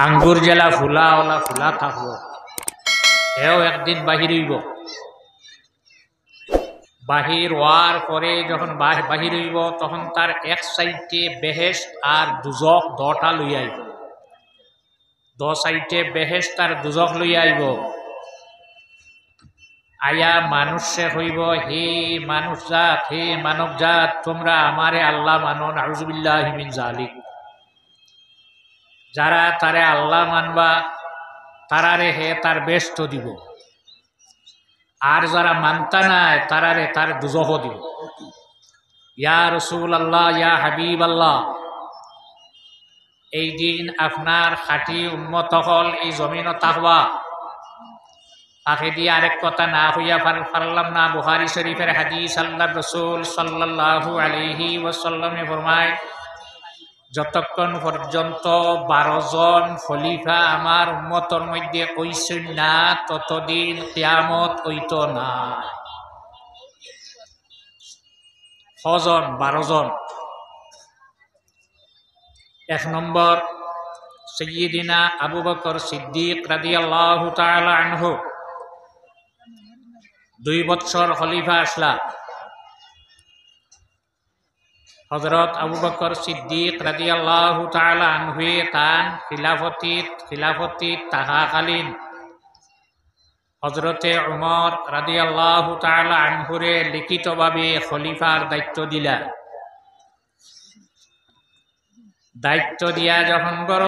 আঙ্গুর জেলা ফুলা ওলা ফুলা থাকবো, এও একদিন বাহির হইব। বাহির হওয়ার পরে যখন বাহির হইব তখন তার এক সাইডে বেহেশত আর দুজক দটা লইয়া আইব, সাইডে বেহেশত আর দুজক লইয়া আইব। আয়া মানুষে হইব, হে মানুষ জাত, হে মানব জাত, তোমরা আমারে আল্লাহ মানো, নাউজুবিল্লাহি মিন জালিক। যারা তারে আল্লাহ মানবা তারারে হে তার বেষ্ট দিব, আর যারা মানতা নাই তারারে তার দুজহ দিব। ইয়া রসুল আল্লাহ, ইয়া হাবিব আল্লাহ, এই দিন আপনার খাঁটি উম্মত হল এই জমিন তাকবা। তাকে দিয়ে আরেক কথা না হইয়া পারলাম না। বুখারী শরীফের হাদিস, আল্লাহ রসুল সাল্লাল্লাহু আলাইহি ওয়াসাল্লামে ফরমায়, যতক্ষণ পর্যন্ত 12 জন খলিফা আমার উম্মতের মধ্যে হইছেন না ততদিন কিয়ামত হইত না। কজন? 12 জন। 1 নম্বর সাইয়্যিদিনা আবু বকর সিদ্দিক রাদিয়াল্লাহু তাআলা আনহু, 2 বছর খলিফা আসলা। হযরত আবু বকর সিদ্দিক রাদিয়াল্লাহু তাআলা আনহু তান খিলাফতি তাহাকালীন হযরতে উমর রাদিয়াল্লাহু তাআলা আনহুরে লিখিতভাবে খলিফার দায়িত্ব দিলা। দায়িত্ব দিয়া যখন গড়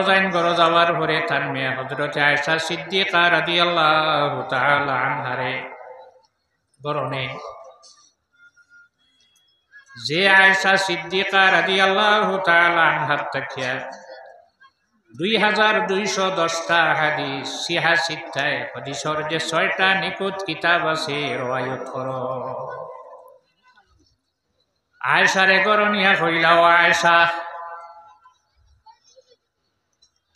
যাওয়ার পরে তার মেয়ে হযরতে আয়েশা সিদ্দিকা রাদিয়াল্লাহু তাআলা আনহারে গরনে, যে আয়েশা সিদ্দিকা রাদিয়াল্লাহু তাআলা আনহার তাকিয়া 2210টা হাদিস, সিহা সিত্তায় হাদিসের যে 6টা নিকুত কিতাব আছে রওয়ায়াত করো। আয়েশারে গরনিয়া কইলা, ও আয়েশা,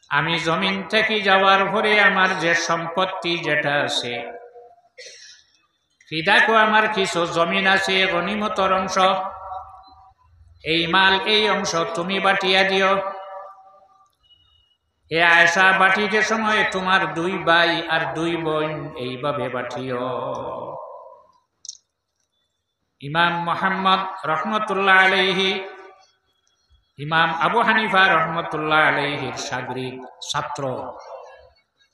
আমি জমিন থেকে যাওয়ার পরে আমার যে সম্পত্তি যেটা আছে, ফিদাকো আমার কিছু জমিন আছে, গনিমতের অংশ, এই মাল এই অংশ তুমি বাটিয়া দিও। হে আয়েশা, বাটিতে সময় তোমার 2 ভাই আর 2 বোন এইভাবে বাটিও। ইমাম মুহাম্মদ রহমতুল্লাহ আলাইহি, ইমাম আবু হানিফা রহমতুল্লাহ আলাইহির শাগরিদ ছাত্র,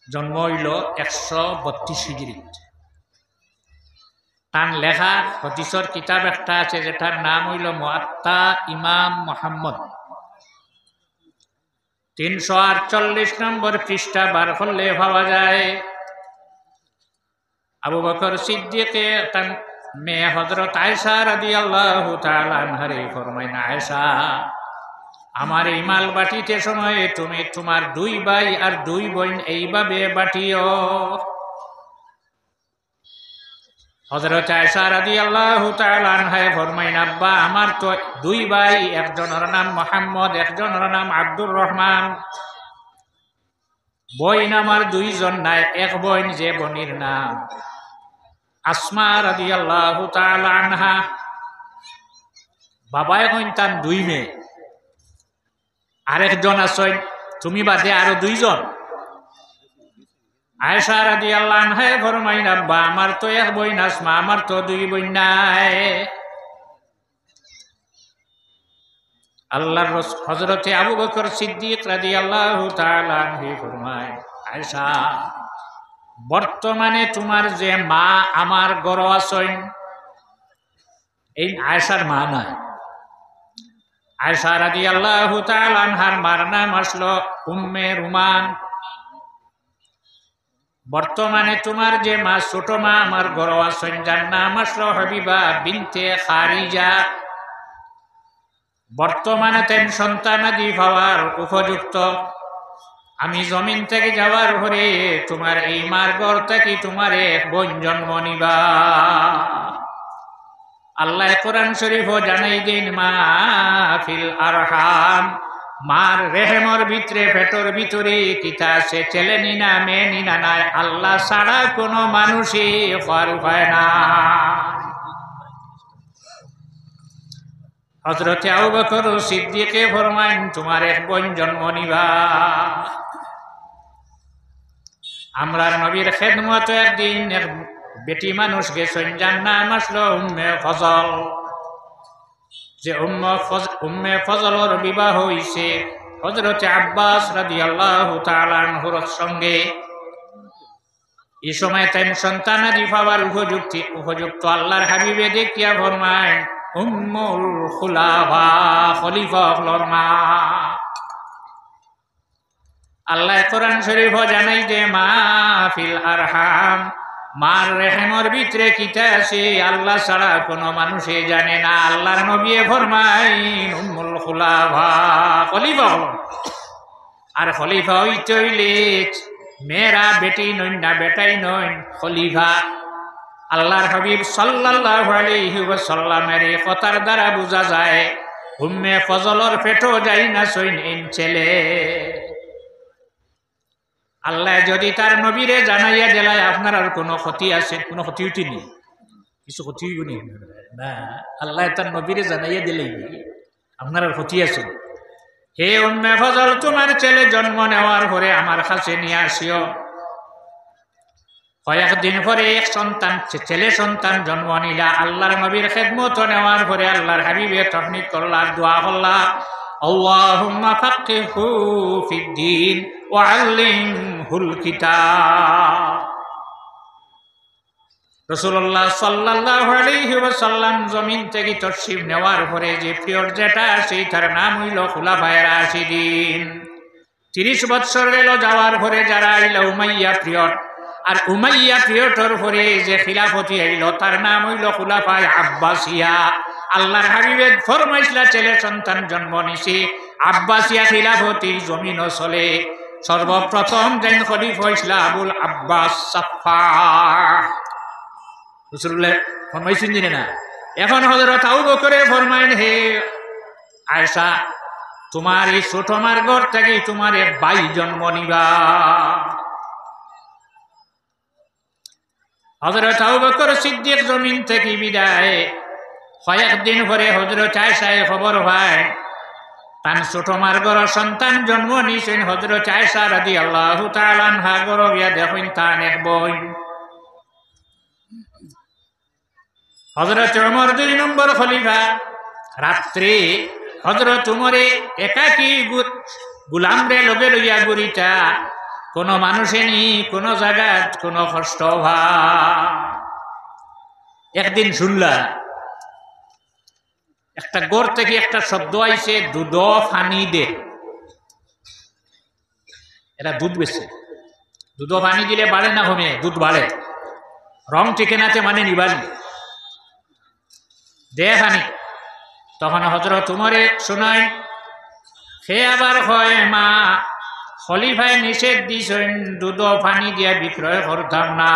জন্ম হইল 132 হিজরিত। তার লেখা হাদিসের কিতাব একটা আছে যেটার নাম হইল মুআত্তা ইমাম মুহাম্মদ। 348 নম্বর পৃষ্ঠা বার করলে পাওয়া যায়। আবু বকর সিদ্দিকে তার মেয়ে হযরত আয়েশা রাদিয়াল্লাহু তাআলা আনহারে ফরমাইন, আয়েশা, আমার এই মাল বাটিতে সময় তুমি তোমার 2 ভাই আর 2 বোন এইভাবে বাটিও। হযরত আয়েশা রাদিয়াল্লাহু তাআলা আনহা ফরমাইন, আব্বা, আমার তো 2 ভাই, একজনের নাম মুহাম্মদ, একজনের নাম আব্দুর রহমান। বোন আমার 2 জন নাই, এক বোন যে বোনের নাম আসমা রাদিয়াল্লাহু তাআলা আনহা। বাবায় কইন তার 2 মেয়ে, আরেকজন আছেন তুমি বাদে আরো 2 জন। আয়েশা রাদিয়াল্লাহু আনহা ফরমাইন, আব্বা, আমার তো এক বোন আসমা, আমার তো 2 বোন নাই। আল্লাহর রাসূল হযরতে আবু বকর সিদ্দিক রাদিয়াল্লাহু তাআলা আনহু ফরমায়, আয়েশা, বর্তমানে তোমার যে মা আমার ঘরে আছেন, এই আয়েশার মা নাই। আয়েশা রাদিয়াল্লাহু তাআলা আনহার মার নাম আসলো উম্মে রুমান। বর্তমানে তোমার যে মা, ছোট মা আমার ঘরে আছেন, যার নাম আসলো হাবিবা বিনতে খারিজা। বর্তমানে তেন সন্তানাদি পাওয়ার উপযুক্ত। আমি জমিন থেকে যাওয়ার পরে তোমার এই মার ঘর থেকে তোমার এক বোন জন্ম নিবা। আল্লাহ কোরআন শরীফ জানাই দিন, মা ফিল আরহাম, মার রেহেমর ভিতরে পেটর ভিতরে কিতা আছে, ছেলে নিনা মেয়ে নিনা নাই, আল্লাহ ছাড়া কোনো মানুষই পার পায় না। হযরতে আবু বকর সিদ্দিকে ফরমাইন, তোমার এক বোন জন্ম নিবা। আমরার নবীর খেদমত একদিন এক বেটি মানুষ গেছেন, যার নাম আসলো উম্মে ফজল। যে উম্মে ফজলর বিবাহ হইছে হযরত আব্বাস রাদিয়াল্লাহু তাআলা আনহুর সঙ্গে। এই সময় তাই সন্তানাদি পাওয়ার উপযুক্ত আল্লাহর হাবিবে দেখিয়া ফরমায়, উম্মুল খুলাফা, খলিফা হলর মা। আল্লাহ কোরআন শরীফ জানাই দে, মা ফিল আরহাম, মার রেহেমর ভিতরে কিতা আছে আল্লাহ ছাড়া কোনো মানুষে জানে না। আল্লাহর নবী ফরমাইন উম্মুল খুলাফা, খলিফা হল। আর খলিফা হইতে হইলে মেয়েরা বেটি নইন না, বেটাই নইন, খলিফা। আল্লাহর হাবিব সাল্লাল্লাহু আলাইহি ওয়াসাল্লামের এই কথার দ্বারা বোঝা যায় উম্মে ফজলর পেটও যাই না সইন এই ছেলে। আল্লাহ যদি তার নবীরে জানাইয়া দিলায় আপনার আর কোনো ক্ষতি আছে, কোনো ক্ষতি উঠিনি, কিছু ক্ষতি হইবনি না। আল্লাহ তার নবীরে জানাইয়া দিলেই আপনার আর ক্ষতি আছে। হে উম্মে ফজল, তোমার ছেলে জন্ম নেওয়ার পরে আমার কাছে নিয়ে আসিও। কয়েকদিন পরে এক সন্তান, ছেলে সন্তান জন্ম নিলা। আল্লাহর নবীর খেদমত নেওয়ার পরে আল্লাহর হাবিবে তহনিক করলা, দোয়া করলা, আল্লাহুম্মা ফাক্কিহু ফিদ্দীন ওয়া আল্লিমহুল কিতাব। রাসূলুল্লাহ সাল্লাল্লাহু আলাইহি ওয়াসাল্লাম জমিন থেকে তশরিফ নেওয়ার পরে যে পিরিয়ড যেটা সেই তার নাম হইল খুলাফায়ে রাশিদিন। 30 বছর গেল যাওয়ার পরে যারা আইল উমাইয়া পিরিয়ড, আর উমাইয়া পিরিয়ডের পরে যে খিলাফতি আইল তার নাম হইল খুলাফায়ে আব্বাসিয়া। আল্লাহর হাবিবে ফরমাইছিলা ছেলে সন্তান জন্ম নিছে, আব্বাসিয়া খিলাফতি জমিন চলে। সর্বপ্রথম যেন খলিফা হইছিল আবুল আব্বাস সাফফাহ। রাসূলুল্লাহ ফরমাইছেন দিনে না। এখন হযরত আবু বকরে ফরমাইন, হে আয়েশা, তোমার এই ছোট মার ঘর থেকে তোমার এক ভাই জন্ম নিবা। হযরত আবু বকর সিদ্দিক জমিন থেকে বিদায়। কয়েকদিন পরে হযরত আয়েশায় খবর পায় তার ছোট মার ঘর সন্তান জন্ম নিছেন। হযরত আয়েশা রাদিয়াল্লাহু তাআলা আনহা ঘর গিয়া দেখেন তার এক বোন। হযরত ওমর 2 নম্বর খলিফা। রাত্রে হযরত ওমরে একাকী গুলাম রে লগে লইয়া ঘুরিতা, কোনো মানুষে নি, কোনো জায়গা কোনো কষ্ট ভা। একদিন শুনলা একটা গড় থেকে একটা শব্দ আইছে, দুধ পানি দে। এরা দুধ বেছে, দুধ পানি দিলে বাড়ে না কমে? দুধ বাড়ে। রং ঠিকানাতে মানে নিবানি দে পানি। তখন হযরত উমরে শোনায়, সে আবার হয়, মা খলিফায় নিষেধ দিছেন দুধ পানি দিয়া বিক্রয় করতাম না।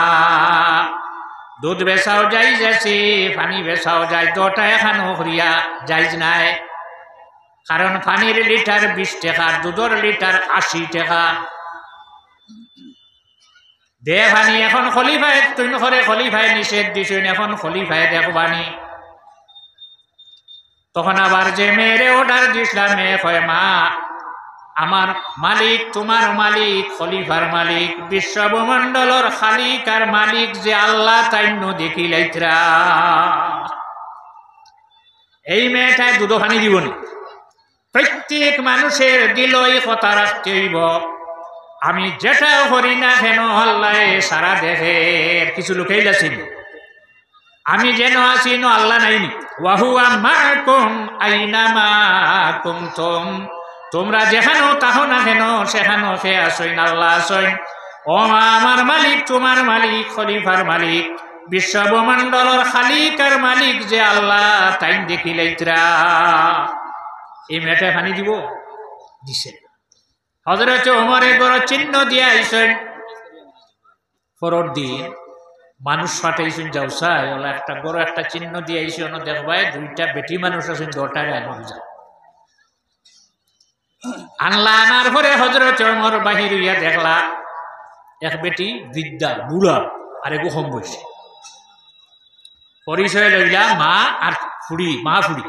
দুধ বেচাও যাইজ আছে, পানি বেচাও যায়, দুটা এখানো করিয়া যাইজ নাই। কারণ পানির লিটার 20 টাকা, দুধের লিটার 80 টাকা। দে পানি। এখন খলিফায় তুই করে, খলিফায় নিষেধ দিছেন, এখন খলিফায় দেখবানি। তখন আবার যে মেয়েরে অর্ডার দিছিলাম, মেয়ে কয়, মা আমার মালিক, তোমার মালিক, খলিফার মালিক, বিশ্ব ব্রহ্মাণ্ডলর খালিক আর মালিক যে আল্লাহ, তাই দেখি লাইতরা। এই মেয়েটায় দুধ পানি দিবনি। প্রত্যেক মানুষের দিল এই কথা রাখতে হইব, আমি যেটা করি না কেন আল্লাহ সারা দেখে। কিছু লোকেই আছেন, আমি যেন আছি ন আল্লাহ নাইনি। ওয়াহুয়া মাকুম আইনামা কুনতুম, তোমরা যেখানো তাহো না কেন সেখানো সে আসইন, আল্লাহ আসইন। ও আমার মালিক, তোমার মালিক, খলিফার মালিক, বিশ্ব ব্রহ্মাণ্ডলর খালিক আর মালিক যে আল্লাহ, তাই দেখিলাইতরা। এই মেয়েটায় পানি দিব দিছে। হযরত ওমরের বড় চিহ্ন দিয়া আইছেন। পরের দিন মানুষ পাঠাইছেন, যাওসাই ওলা একটা বড় একটা চিহ্ন দিয়ে আইছে, দেখবাই 2টা বেটি মানুষ আছেন, 2টা আনো যায়। আনলা, আনার পরে হযরত ওমর বাহির হইয়া দেখলা এক বেটি বৃদ্ধা বুড়া আর এক কম বয়সী। পরিচয় লইলা মা আর ফুড়ি, মা ফুড়ি।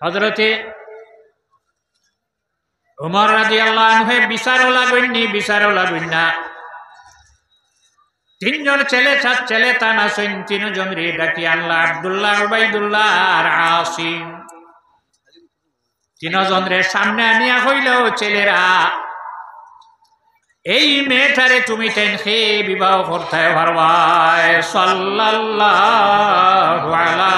হযরতে ওমর রাদিয়াল্লাহু আনহু বিচারও লাগবেন নি, বিচারও লাগবেন না। তিনজন ছেলে চার ছেলে তান আসেন, তিনজন রে ডাকি আনলা, আব্দুল্লাহ, উবাইদুল্লাহ আর আসিম। তিনজন রে সামনে আনিয়া হইল, ছেলেরা এই মেয়েটারে তুমি তেনকে বিবাহ করতে পারবাই। সাল্লাল্লাহু আলা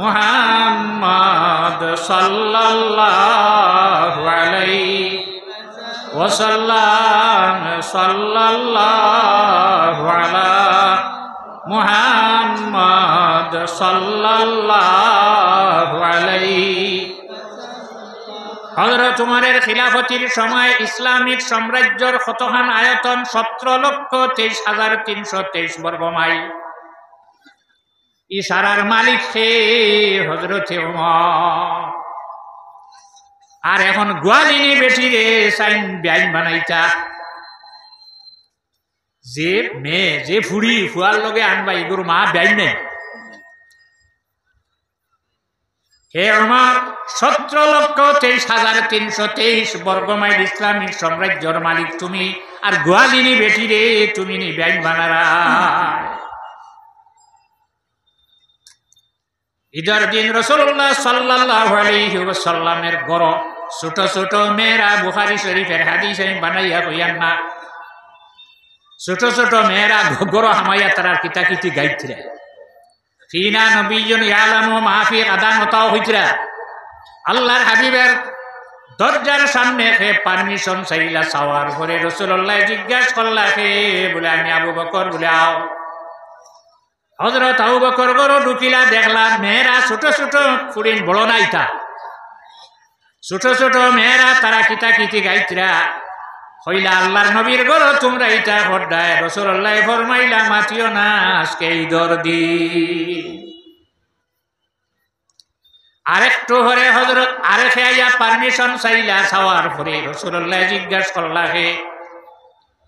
মুহাম্মদ সাল্লাল্লাহু আলাইহি ওয়াসাল্লাম, সাল্লাল্লাহু আলা মুহাম্মদ সাল্লাল্লাহু আলাইহি। হযরত উমরের খিলাফতির সময় ইসলামিক সাম্রাজ্যের কতখান আয়তন? 17,23,323 বর্গ মাইল। ইশারার মালিক হে হযরতে উমর। আর এখন গোয়ালিনী বেটিরে সাইন বেআইন বানাইতা। যে মেয়ে যে ফুড়ি ফুয়ার লগে আনবা, এগুর মা বেআইন নেই। হে উমর, 17,23,323 বর্গ মাইল ইসলামিক সাম্রাজ্যের মালিক তুমি, আর গোয়ালিনী বেটিরে তুমি নি বেআইন বানারা। ঈদের দিন রাসূলুল্লাহ সাল্লাল্লাহু আলাইহি ওয়াসাল্লামের ঘর ছোট ছোট মেয়েরা, বুখারী শরীফের হাদিস আমি বানাইয়া কইয়ান না, ছোট ছোট মেয়েরা ঘর হামাইয়া তারা কিতাকিতি গাইতরা। ফিনা নবিয়্যুন ইয়ালামু মা ফি গাদান ওতাও হইতরা। আল্লাহর হাবিবের দরজার সামনে হে পারমিশন চাইলা, চাওয়ার পরে রাসূলুল্লাহ জিজ্ঞাসা করলা, হে বলে আমি আবু বকর, বলে আও। হযরত আবু বকর ঘর ঢুকিলা, দেখলা মেয়েরা ছোট ছোট ফুরিন, বড় নাইতা, ছোট ছোট মেয়েরা তারা কিতাকিতি গাইতরা। হইলা আল্লাহর নবীর ঘর তোমরা ইটা হড্ডায়। রাসূলুল্লাহ ফরমাইলা, মাতিও না, আজকে ঈদের দিন। আরেকটু হরে হযরত আরেফে আইয়া পারমিশন চাইলা, চাওয়ার পরে রাসূলুল্লাহ জিজ্ঞাসা করলা, হে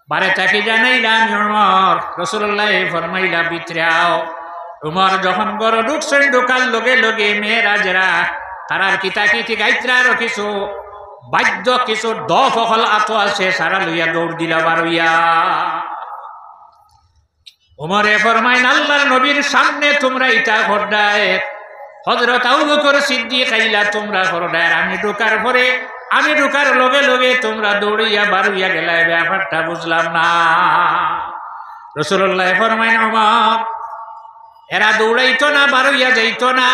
বারে তাকে জানাইলাম উমর। রাসূলুল্লাহ ফরমাইলা, ভিতরে আও। উমর যখন ঘর ঢুকছেন, ঢোকার লগে লগে মেয়েরা যারা তারার কিতাকিতি গাইতরা, আরো কিছু বাদ্য, কিছু দফ হল আতো আছে, সারা লইয়া দৌড় দিলা বারইয়া। উমরে ফরমাইন, আল্লাহর নবীর সামনে তোমরা ইটা হড্ডায়। হযরত আবু বকর সিদ্দিক আইলা, তোমরা হড্ডায়। আমি ঢোকার পরে, আমি ঢোকার লগে লগে তোমরা দৌড়িয়া বারইয়া গেলা, ব্যাপারটা বুঝলাম না। রাসূলুল্লাহ ফরমাইন, উমর এরা দৌড়াইতো না, বারইয়া যাইতো না।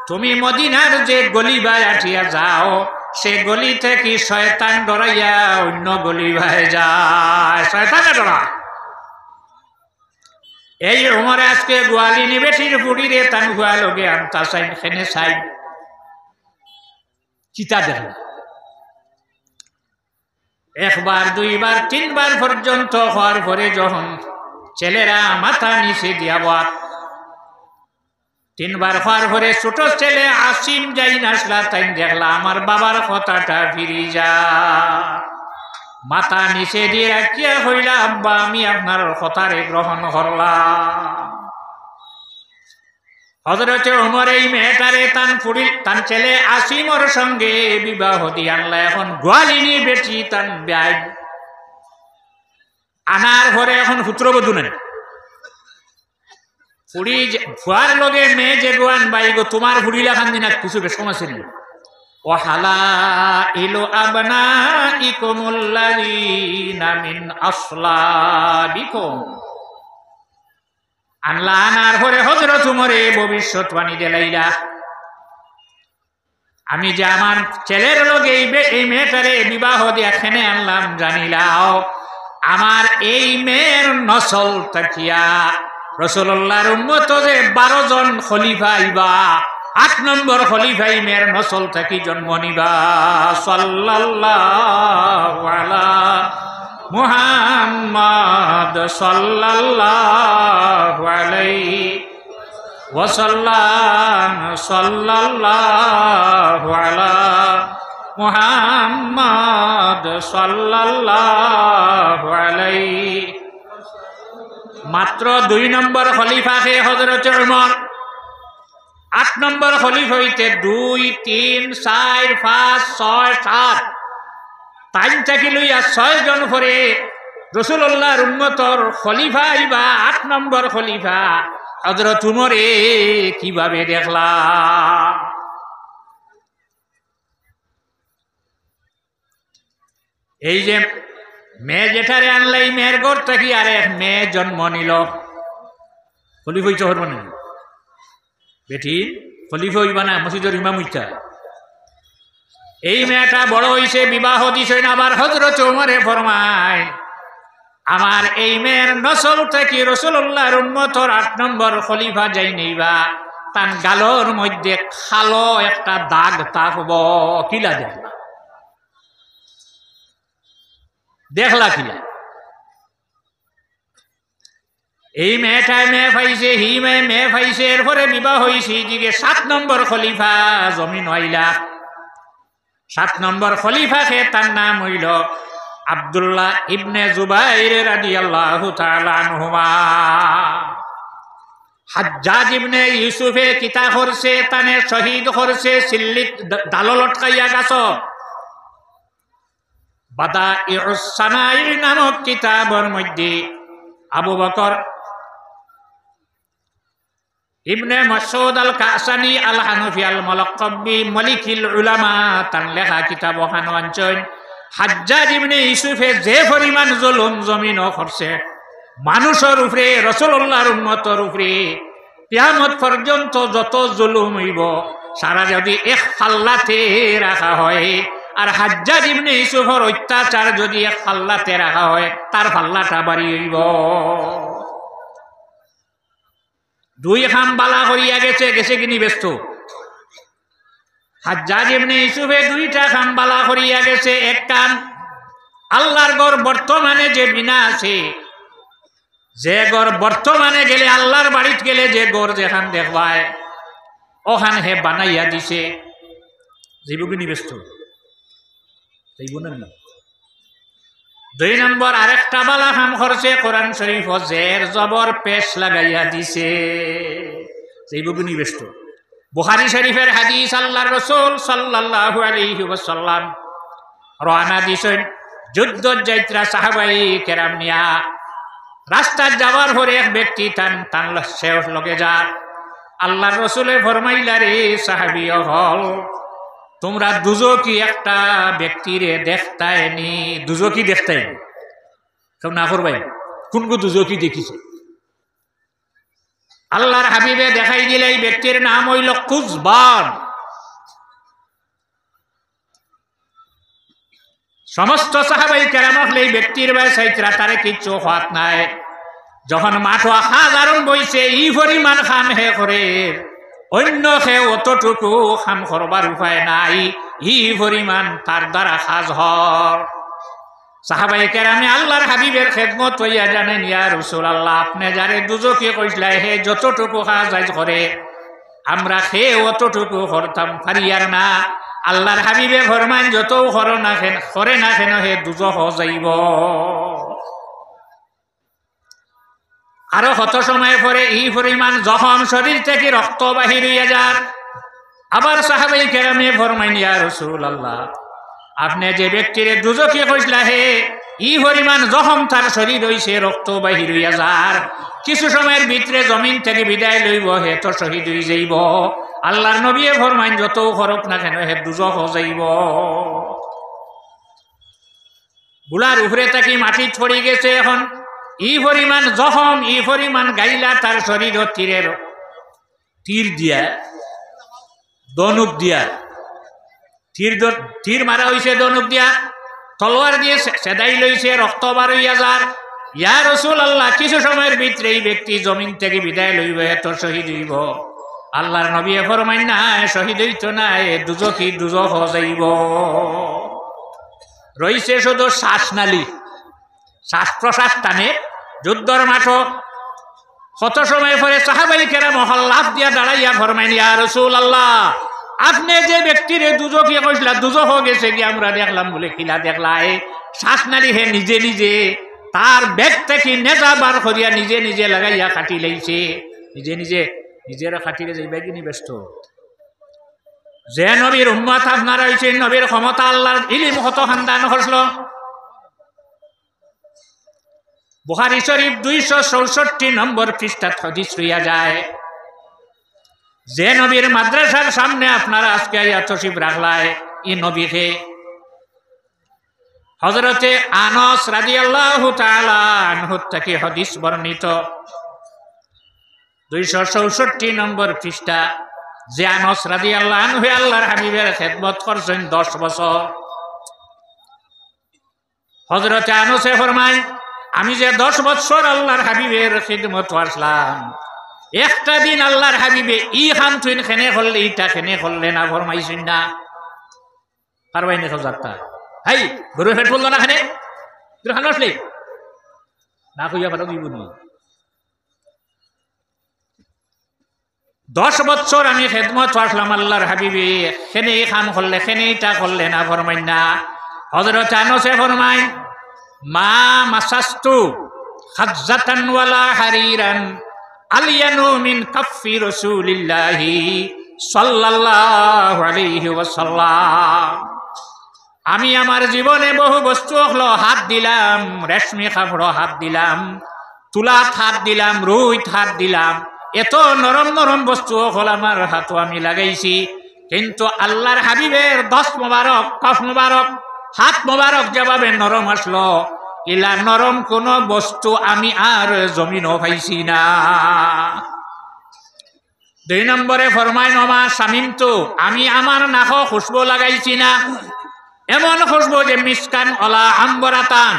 তুমি মদিনার যে গলি বাই আঠিয়া যাও, সে গলি থেকে শয়তান ডরাইয়া অন্য গলি ভাই যায়, শয়তানে ডরায়। এই উমরে আজকে গোয়ালিনী বেটির বুড়িরে তান হুয়া লগে আনতা চাইন, খেনে চাই চিতা দেখ। একবার, দুইবার, তিনবার পর্যন্ত হওয়ার পরে যখন ছেলেরা মাথা নিচে দিয়া বাত, তিনবার হওয়ার পরে ছোট ছেলে আসিম যাই নাসলা, তাই দেখলা আমার বাবার কথাটা ফিরি যা। মাথা নিচে দিয়ে রাখিয়া হইলা, আব্বা আমি আপনার কথারে গ্রহণ করলাম। হযরতে উমর এই মেয়েটারে তান ছেলে আসিমর সঙ্গে বিবাহ দিয়ে আনলা। এখন গোয়ালিনী বেটি তান ব্যয় আনার পরে এখন পুত্রবধূ নেন। ফুড়ি ফুয়ার লগে মেয়ে যে গোয়ান বাইগো, তোমার ফুড়িলা খান দিন কিছু বেশ কম আছে নি। ওয়াহালাইলু আবনাইকুমুল্লাযীনা মিন আসলাবিকুম। আনলা, আনার পরে হযরত উমরে ভবিষ্যৎবাণী দিলাইলা, আমি যে আমার ছেলের লগে এই মেয়েটারে বিবাহ দিয়ে এখানে আনলাম, জানিলাও আমার এই মেয়ের নসল তাকিয়া রাসূলুল্লাহর উম্মত যে 12 জন খলিফা আইবা, 8 নম্বর খলিফাই মেয়ের নসল থাকি জন্ম নিবা। সাল্লাল্লাহু আলা মুহাম্মদ সাল্লাল্লাহু আলাইহি ওয়াসাল্লাম, সাল্লাল্লাহু আলা মুহাম্মদ সাল্লাল্লাহু আলাইহি। মাত্র 2 নম্বর খলিফাকে হযরত উমর, 8 নম্বর খলিফা হইতে 2, 3, 4, 5, 6, 7 টাইম থাকি লইয়া 6 জন পরে রাসূলুল্লাহর উম্মতর খলিফা ইবা 8 নম্বর খলিফা হযরত উমরে কিভাবে দেখলা? এই যে মেয়ে যেটারে আনলাই মেয়ের ঘর থেকে আর এক মেয়ে জন্ম নিল, খলিফা হইতে পারবে না বেটি, খলিফা হইবা না, মসজিদের ইমাম হইতা। এই মেয়েটা বড় হইছে, বিবাহ দিছেন, আবার হযরত ওমরে ফরমায় আমার এই মেয়ের নসল থেকে রাসূলুল্লাহর উম্মতর 8 নম্বর খলিফা যাই নেইবা, তার গালর মধ্যে খালো একটা দাগ থাকব। কিলা দেখলা? দেখলা কিলা? এই মেয়েটায় মেয়ে পাইছে, হি মেয়ে পাইছে, এরপরে বিবাহ হইছে, দিকে 7 নম্বর খলিফা জমিন হইলা। 7 নম্বর খলিফাকে তার নাম হইল আব্দুল্লাহ ইবনে জুবাইর রাদিয়াল্লাহু তাআলা আনহুমা। হাজ্জাজ ইবনে ইউসুফে কিতা করছে, তানে শহীদ করছে সিল্লিত ডাল লটকাইয়া গাছ। বাদাইউস সানাইর নামক কিতাবের মধ্যে আবু বকর ইবনে মাসউদ আল কাসানি আল হানফি আল মুলাক্কাবি মালিকুল উলামা তার লেখা কিতাব ওখানে আনছেন হাজ্জাজ ইবনে ইউসুফে যে পরিমাণ জুলুম জমিন করছে মানুষের উপরে, রাসূলুল্লাহর উম্মতের উপরে, কিয়ামত পর্যন্ত যত জুলুম হইব সারা যদি এক পাল্লাতে রাখা হয়, আর হাজ্জাজ ইবনে ইউসুফের অত্যাচার যদি এক পাল্লাতে রাখা হয়, তার পাল্লাটা বাড়ি হইব। 2 খাম বালা করিয়া গেছে, গেছে কিনি ব্যস্ত। হাজ্জাজ ইবনে ইউসুফে 2টা খাম বালা করিয়া গেছে। এক কাম আল্লাহর ঘর বর্তমানে যে বিনা আছে, যে ঘর বর্তমানে গেলে আল্লাহর বাড়িতে গেলে যে ঘর যেখান দেখবায় ওখান হে বানাইয়া দিছে, যাইব কিনি ব্যস্ত, যাইব না। 2 নম্বর আরেকটা বালা খাম করছে, কোরআন শরীফ জের জবর পেশ লাগাইয়া দিছে, যাইব কিনি ব্যস্ত। বুখারী শরীফের হাদিস, আল্লাহর রাসূল সাল্লাল্লাহু আলাইহি ওয়াসাল্লাম রওনা দিছেন যুদ্ধ যাত্রা সাহাবাই কেরাম নিয়া। রাস্তা যাওয়ার পরে এক ব্যক্তি টান শেষ লগে যার। আল্লাহর রাসূলে ফরমাইলা, রে সাহাবী হল, তোমরা দুজকি একটা ব্যক্তিরে দেখতাইনি, দুজকি দেখতাইনি, কেউ না করবাই কোন কো দুজকি দেখিছে। আল্লাহর হাবিবে দেখাই দিলে এই ব্যক্তির নাম হইল কুজবান। সমস্ত সাহাবাই কেরামত এই ব্যক্তির বাই সাইতরা তারে কিচ্ছু হাত নাই। যখন মাঠো হাজারন বইছে, ই পরিমাণ খাম হে করে, অন্য সে অতটুকু খাম করবার উপায় নাই, ই পরিমাণ তার দ্বারা সাজ হর। সাহাবাই কেরামে আল্লাহর হাবিবের খেদমত হইয়া জানেন, ইয়া রাসূলুল্লাহ, আপনি যারে দুজকি কইসলাই হে যতটুকু কাজ করে আমরা সে অতটুকু করতাম পারিয়ার না। আল্লাহর হাবিবে ফরমান, যত করে না কেন হে দুজখ যাইব। আরো কত সময় পরে এই পরিমাণ জখম শরীর থেকে রক্ত বাহির হইয়া যার। আবার সাহাবাই কেরামে ফরমান, ইয়া রাসূলুল্লাহ, আপনি যে ব্যক্তিরে দুজকি কইসলা হে ই পরিমাণ জখম তার শরীর হইছে, রক্ত বাহির হইয়া যার, কিছু সময়ের ভিতরে জমিন থেকে বিদায় লইব, হে তো শহীদ হয়ে যাইব। আল্লাহর নবী ফরমান, যত খরক না কেন হে দুজখ যাইব। গুলার উপরে থাকি মাটি ছড়ি গেছে, এখন ই পরিমাণ জখম, ই পরিমাণ গাইলা তার শরীর তীর দিয়া, দনুক দিয়া, তীর মারা হইছে, দনুক দিয়া, তলোয়ার দিয়ে সেদাই লইছে, রক্ত বার হইয়া যার। ইয়া রাসূলুল্লাহ, কিছু সময়ের ভিতরে এই ব্যক্তি জমিন থেকে বিদায় লইব, এত শহীদ হইব। আল্লাহর নবী ফরমাইন, না শহীদ হইতো না, দুজকি দুজখ যাইব। রইছে শুধু শ্বাসনালী, শ্বাস প্রশ্বাস টানে। যুদ্ধর মাঠ কত সময় পরে সাহাবাই কেরাম লাফ দিয়া দাঁড়াইয়া ফরমাইন, ইয়া রাসূলুল্লাহ, আপনি যে ব্যক্তির দুজকি কইসলা দুজখ গেছে কি আমরা দেখলাম। বলে কিলা দেখলা? শ্বাসনালী হে নিজে নিজে তার ব্যাগ থেকে নেজা বার করিয়া নিজে নিজে লাগাইয়া কাটি লাইছে, নিজে নিজে নিজের খাটিলে যাইবা কিনি ব্যস্ত। যে নবীর উম্মত আপনারা হইছেন, নবীর ক্ষমতা আল্লাহর ইলম কত খানদান করছিল। বুখারী শরীফ 264 নম্বর পৃষ্ঠা হাদিস রইয়া যায়, যে নবীর মাদ্রাসার সামনে আপনারা আজকে আইয়া তশরিফ রাখলায় ই নবীকে হযরতে আনাস রাদিয়াল্লাহু তাআলা আনহু থেকে হাদিস বর্ণিত 264 নম্বর পৃষ্ঠা, যে আনাস রাদিয়াল্লাহু আনহু আল্লাহর হাবিবের খেদমত করছেন 10 বছর। হযরতে আনাসে ফরমায়, আমি যে 10 বছর আল্লাহর হাবিবের খিদমত করলাম, একটা দিন আল্লাহর হাবিবে ই খান তুইন খেনে করলে ইটা খেনে করলে না ফরমাইছেন না? পারবাই না যাত্রা হাই গরু হেট বললো না খানে খান আসলে না কইয়া পারো দিব নি। 10 বছর আমি খেদমত করলাম আল্লাহর হাবিবে, খেনে খান করলে খেনে ইটা করলে না ফরমাই না? হযরত আনাসে ফরমায়, মা মাসাস্তু খাজ্জাতান ওয়ালা হারিরান আলিয়ানু মিন কাফি রাসূলিল্লাহি সাল্লাল্লাহু আলাইহি ওয়াসাল্লাম। আমি আমার জীবনে বহু বস্তু হলো হাত দিলাম, রেশমি কাপড় হাত দিলাম, তুলাত হাত দিলাম, রুইত হাত দিলাম, এত নরম নরম বস্তু হল আমার হাতও আমি লাগাইছি, কিন্তু আল্লাহর হাবিবের 10 মোবারক কফ মোবারক হাত মোবারক যেভাবে নরম আসলো, ইলা নরম কোন বস্তু আমি আর জমিনও পাইছি না। 2 নম্বরে ফরমায়, নমা শামিমতু, আমি আমার নাক খুশবু লাগাইছি না, এমন খুশবু যে মিসকান ওলা আম্বরাতান,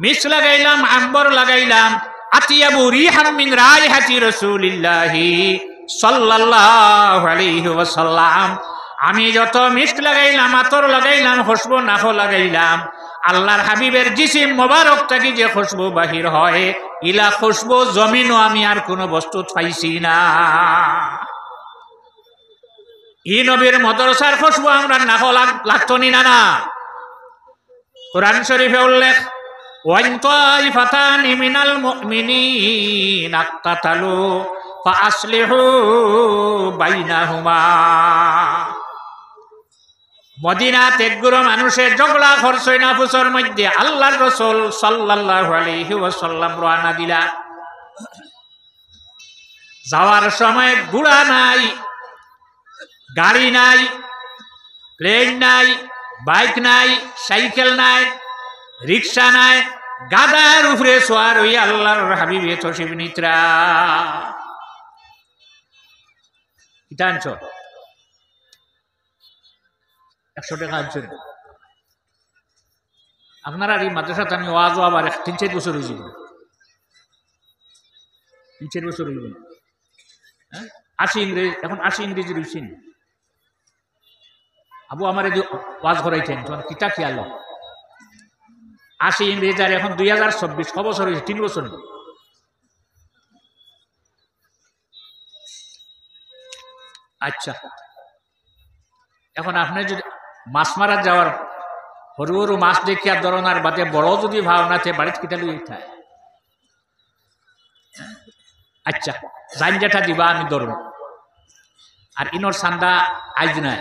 মিস লাগাইলাম, আম্বর লাগাইলাম, আতিয়াবু রিহাম মিন রাইহাতি রাসূলিল্লাহি সাল্লাল্লাহু আলাইহি ওয়াসাল্লাম। আমি যত মিস্ক লাগাইলাম, আতর লাগাইলাম, খুশবু নাক লাগাইলাম, আল্লাহর হাবিবের জিসিম মোবারক থেকে যে খুশবু বাহির হয়, ইলা খুশবু জমিনও আমি আর কোনো বস্তু পাইছি না। ই নবীর মাদ্রাসার খুশবু আমরা নাক লাগতো নি না? না, কোরআন শরীফে উল্লেখ, ওয়ান তাইফাতানি মিনাল মুমিনিনা ইকতাতালু ফাআসলিহু বাইনাহুমা। মদিনাতে একগুলো মানুষের ঝগড়া করছে না ফুসর মধ্যে, আল্লাহর রাসূল সাল্লাল্লাহু আলাইহি ওয়াসাল্লাম রওনা দিলা। যাওয়ার সময় ঘোড়া নাই, গাড়ি নাই, প্লেন নাই, বাইক নাই, সাইকেল নাই, রিক্সা নাই, গাদার উপরে সোয়ার হইয়া আল্লাহর হাবিবে তশরিফ নিত্রা। কিটা আনছ? 100 টাকা আনছ? আপনারা এই মাদ্রাসাতে আমি ওয়াজও আবার 3-4 বছর হয়ে যাব, 3-4 বছর হইব। হ্যাঁ, 80 ইংরেজি, এখন 80 ইংরেজি রয়েছেন। আবু আমার ওয়াজ করাইতেন তখন কিতা খেয়াল 80 ইংরেজি, আর এখন 2024 ক বছর হয়েছে, 3 বছর। আচ্ছা, এখন আপনি যদি মাছ মারা যাওয়ার সরু সরু মাছ দেখিয়া ধরনার বাদে বড় যদি ভাবনাতে বাড়িতে কিটা লুই খায়। আচ্ছা, জান যেটা দিবা আমি ধরব, আর ইনর সান্দা আইজ নাই,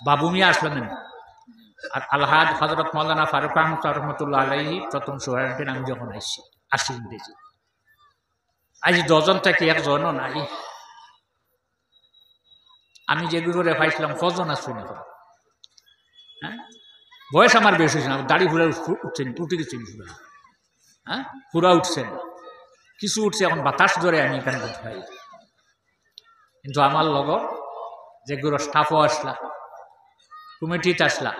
বাবু মিয়া আসলেন, আর আলহাজ হযরত মাওলানা ফারুক আহমদ রহমতুল্লাহ আলাইহি প্রথম সোহারটি আমি যখন আইসি 80 ইংরেজি, আজ 10 জন থেকে 1 জনও নাই। আমি যেগুলো রেফাইছিলাম কজন আসছে না? হ্যাঁ, বয়স আমার বেশি হয়েছে না, দাড়ি ঘুরে উঠছেন, উঠে গেছে, হ্যাঁ পুরা উঠছেন, কিছু উঠছে, এখন বাতাস ধরে আমি এখানে পাই। কিন্তু আমার লগর যেগুলো স্টাফও আসলা, কমিটিতে আসলা,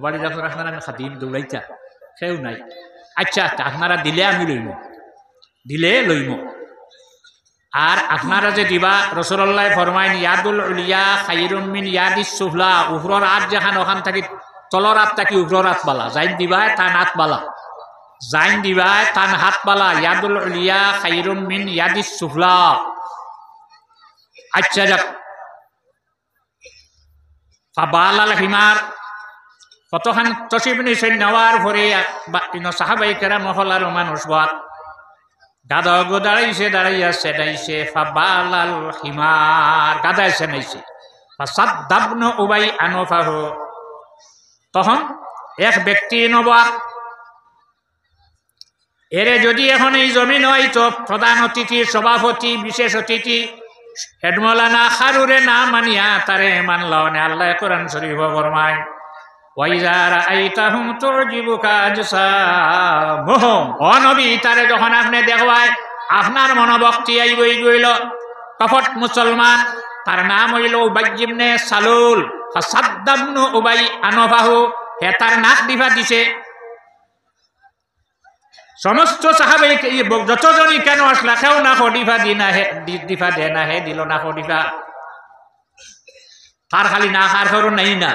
বাড়ি যখন আপনারা আমি খাদিম দৌড়াইতা, সেও নাই। আচ্ছা, আপনারা দিলে আমি লইব, দিলে লইব। আর আপনারা যে দিবা, রাসূলুল্লাহ ফরমাইন, ইয়াদুল উলিয়া খায়রুম মিন ইয়াদিস সুফলা, উপরের হাত যেখানে ওখান থেকে তলর হাত থাকি উপরের হাত বালা, যাইন দিবায় তান হাত বালা, যাইন দিবায় তান হাত বালা, ইয়াদুল উলিয়া খায়রুম মিন ইয়াদিস সুফলা। আচ্ছা যাক, ফাবালাল হিমার, কতখান তশরিফ নিছেন, নেওয়ার পরে সাহাবাই কেরাম মহলার মানুষ বাদ গাদা গো দাঁড়াইছে, দাঁড়াইয়া সেনাইছে, ফাবালাল হিমার, গাদায় সেনাইছে, ফাসাদ্দাবনু উবাই আনফাহ। তখন এক ব্যক্তি নবাক এরে যদি এখন এই জমিন হয় তো প্রধান অতিথি, সভাপতি, বিশেষ অতিথি হেডমৌলানা খারুরে না মানিয়া তারে মানলাও না। আল্লাহ কোরআন শরীফ ফরমায় ওয়াইজা রাআইতাহুম তুজিবুকা আজসামুহুম, ও নবী তারে যখন আপনি দেখবাই আপনার মনোভক্তি আইবই গইল। কপট মুসলমান, তার নাম হইল উবাই ইবনে সালুল। ফাসাদ্দাবনু উবাই আনফাহু, হে তার নাক দিফা দিছে। সমস্ত সাহাবে যতজনই কেন আসলা কেউ না ডিফা দি না, হে ডিফা দে না, হে দিল না ডিফা। তার খালি নাক আর কারো নাই না।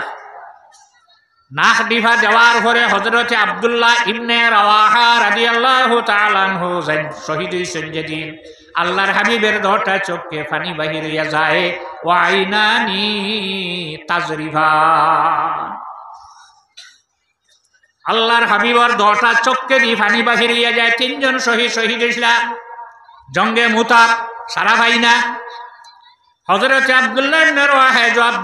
নাক ডিফা দেওয়ার পরে হযরত আব্দুল্লাহ ইবনে রাওয়াহা রাদিয়াল্লাহু তাআলা আনহু শহীদ হইছেন যেদিন, আল্লাহর হাবিবের দুটা চোখে পানি বাহির হইয়া যায়। ওয়া আইনানি তাজরিফান, আল্লাহর হাবিবর দুটা চোখে দিয়ে পানি বাহির হইয়া যায়। তিনজন শহীদ হইছিলা জঙ্গে মুতার, সারা ভাই না। হযরত আব্দুল্লাহ ইবনে রাওয়াহা জবাব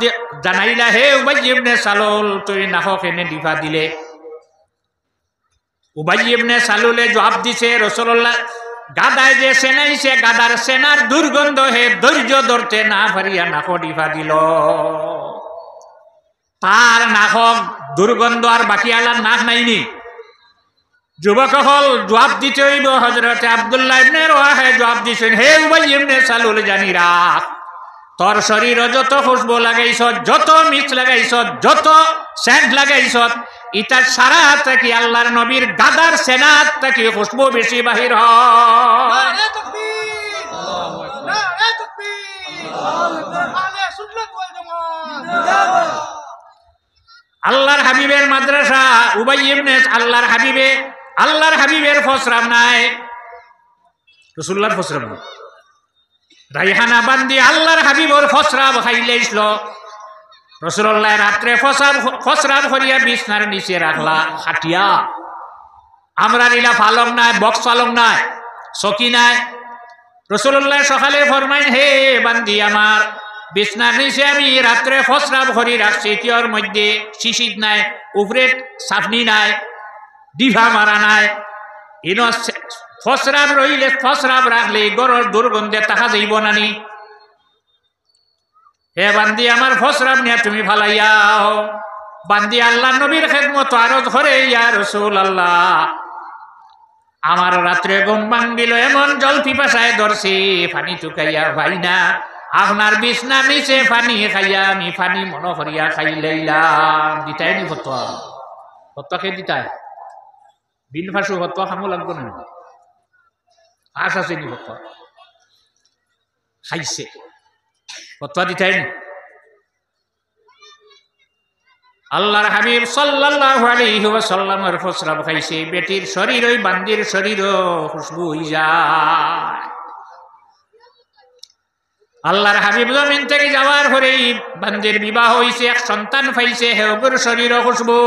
জানাইলা, হে উবাই ইবনে সালুল, তুই নাহক এনে ডিফা দিলে। উবাই ইবনে সালুলে জবাব দিছে, রাসূলুল্লাহ গাদায় যে সেনাইছে, গাদার সেনার দুর্গন্ধ হে ধৈর্য ধরতে না পারিয়া নাক ডিফা দিল। তার নাক দুর্গন্ধ আর বাকি আলার নাক নাইনি। যুবক হল জবাব দিতে হইব। হযরত আব্দুল্লাহ ইবনে রাওয়াহা জবাব দিছেন, হে উবাই ইবনে সালুল, জানি রাখ, তোর শরীর যত খুশবু লাগাইছ, যত মিক্স লাগাইছ, যত সেন্ট লাগাইছ, ইটা সারা থাকি আল্লাহর নবীর গাদার সেনাত থাকি খুশবু বেশি বাহির হয়। আল্লাহর হাবিবের মাদ্রাসা উবাই ইবনে আল্লাহর হাবিবের ফসরাম নাই, রাসূলুল্লাহর ফসরাম নাই। রাইহানা বান্দি আল্লাহর হাবিবর ফসরাব খাইলেছিল। রাসূলুল্লাহ রাত্রে ফসরাব করিয়া বিছনার নিচে রাখলা খাটিয়া। আমরা নীলা পালং নাই, বক্স পালং নাই, চকি নাই। রাসূলুল্লাহ সকালে ফরমাইন, হে বান্দি আমার, বিছনার নিচে আমি রাত্রে ফসরাব করি রাখছি, কিয়র মধ্যে শিশির নাই, উপরে সাফনি নাই, ডিভা মারা নাই। ইনো ফসরাব রইলে, ফসরাব রাখলে গরর দুর্গন্ধে তাহা যাইব নানি। হে বান্দি আমার, ফসরাব নিয়ে তুমি ফালাইয়াও। বান্দি আল্লাহ নবীর খেদমত আরজ করে, ইয়া রাসূলুল্লাহ, আমার রাত্রে ঘুম ভাঙিল, এমন জল পিপাসায় ধরছি, পানি টুকাইয়া ভাই না, আপনার বিছনা নিচে পানি খাইয়া আমি পানি মনে করিয়া খাই লইলাম। দিতাই নি ফতোয়া? ফতোয়া কে দিতাই? বিন ফাঁসু ফতোয়া খামো লাগবো না? আশ আছে নি ফতোয়া? খাইছে ফতোয়া দিতাই নি? আল্লাহর হাবিব সাল্লাল্লাহু আলাইহি ওয়াসাল্লামের ফসরাব খাইছে। বেটির শরীর ওই বান্দির শরীরও খুশবু হয়ে যায়। আল্লাহর হাবিব জমিন থেকে যাওয়ার পরেই বান্দির বিবাহ হইছে, এক সন্তান পাইছে, হেগর শরীরও খুশবু।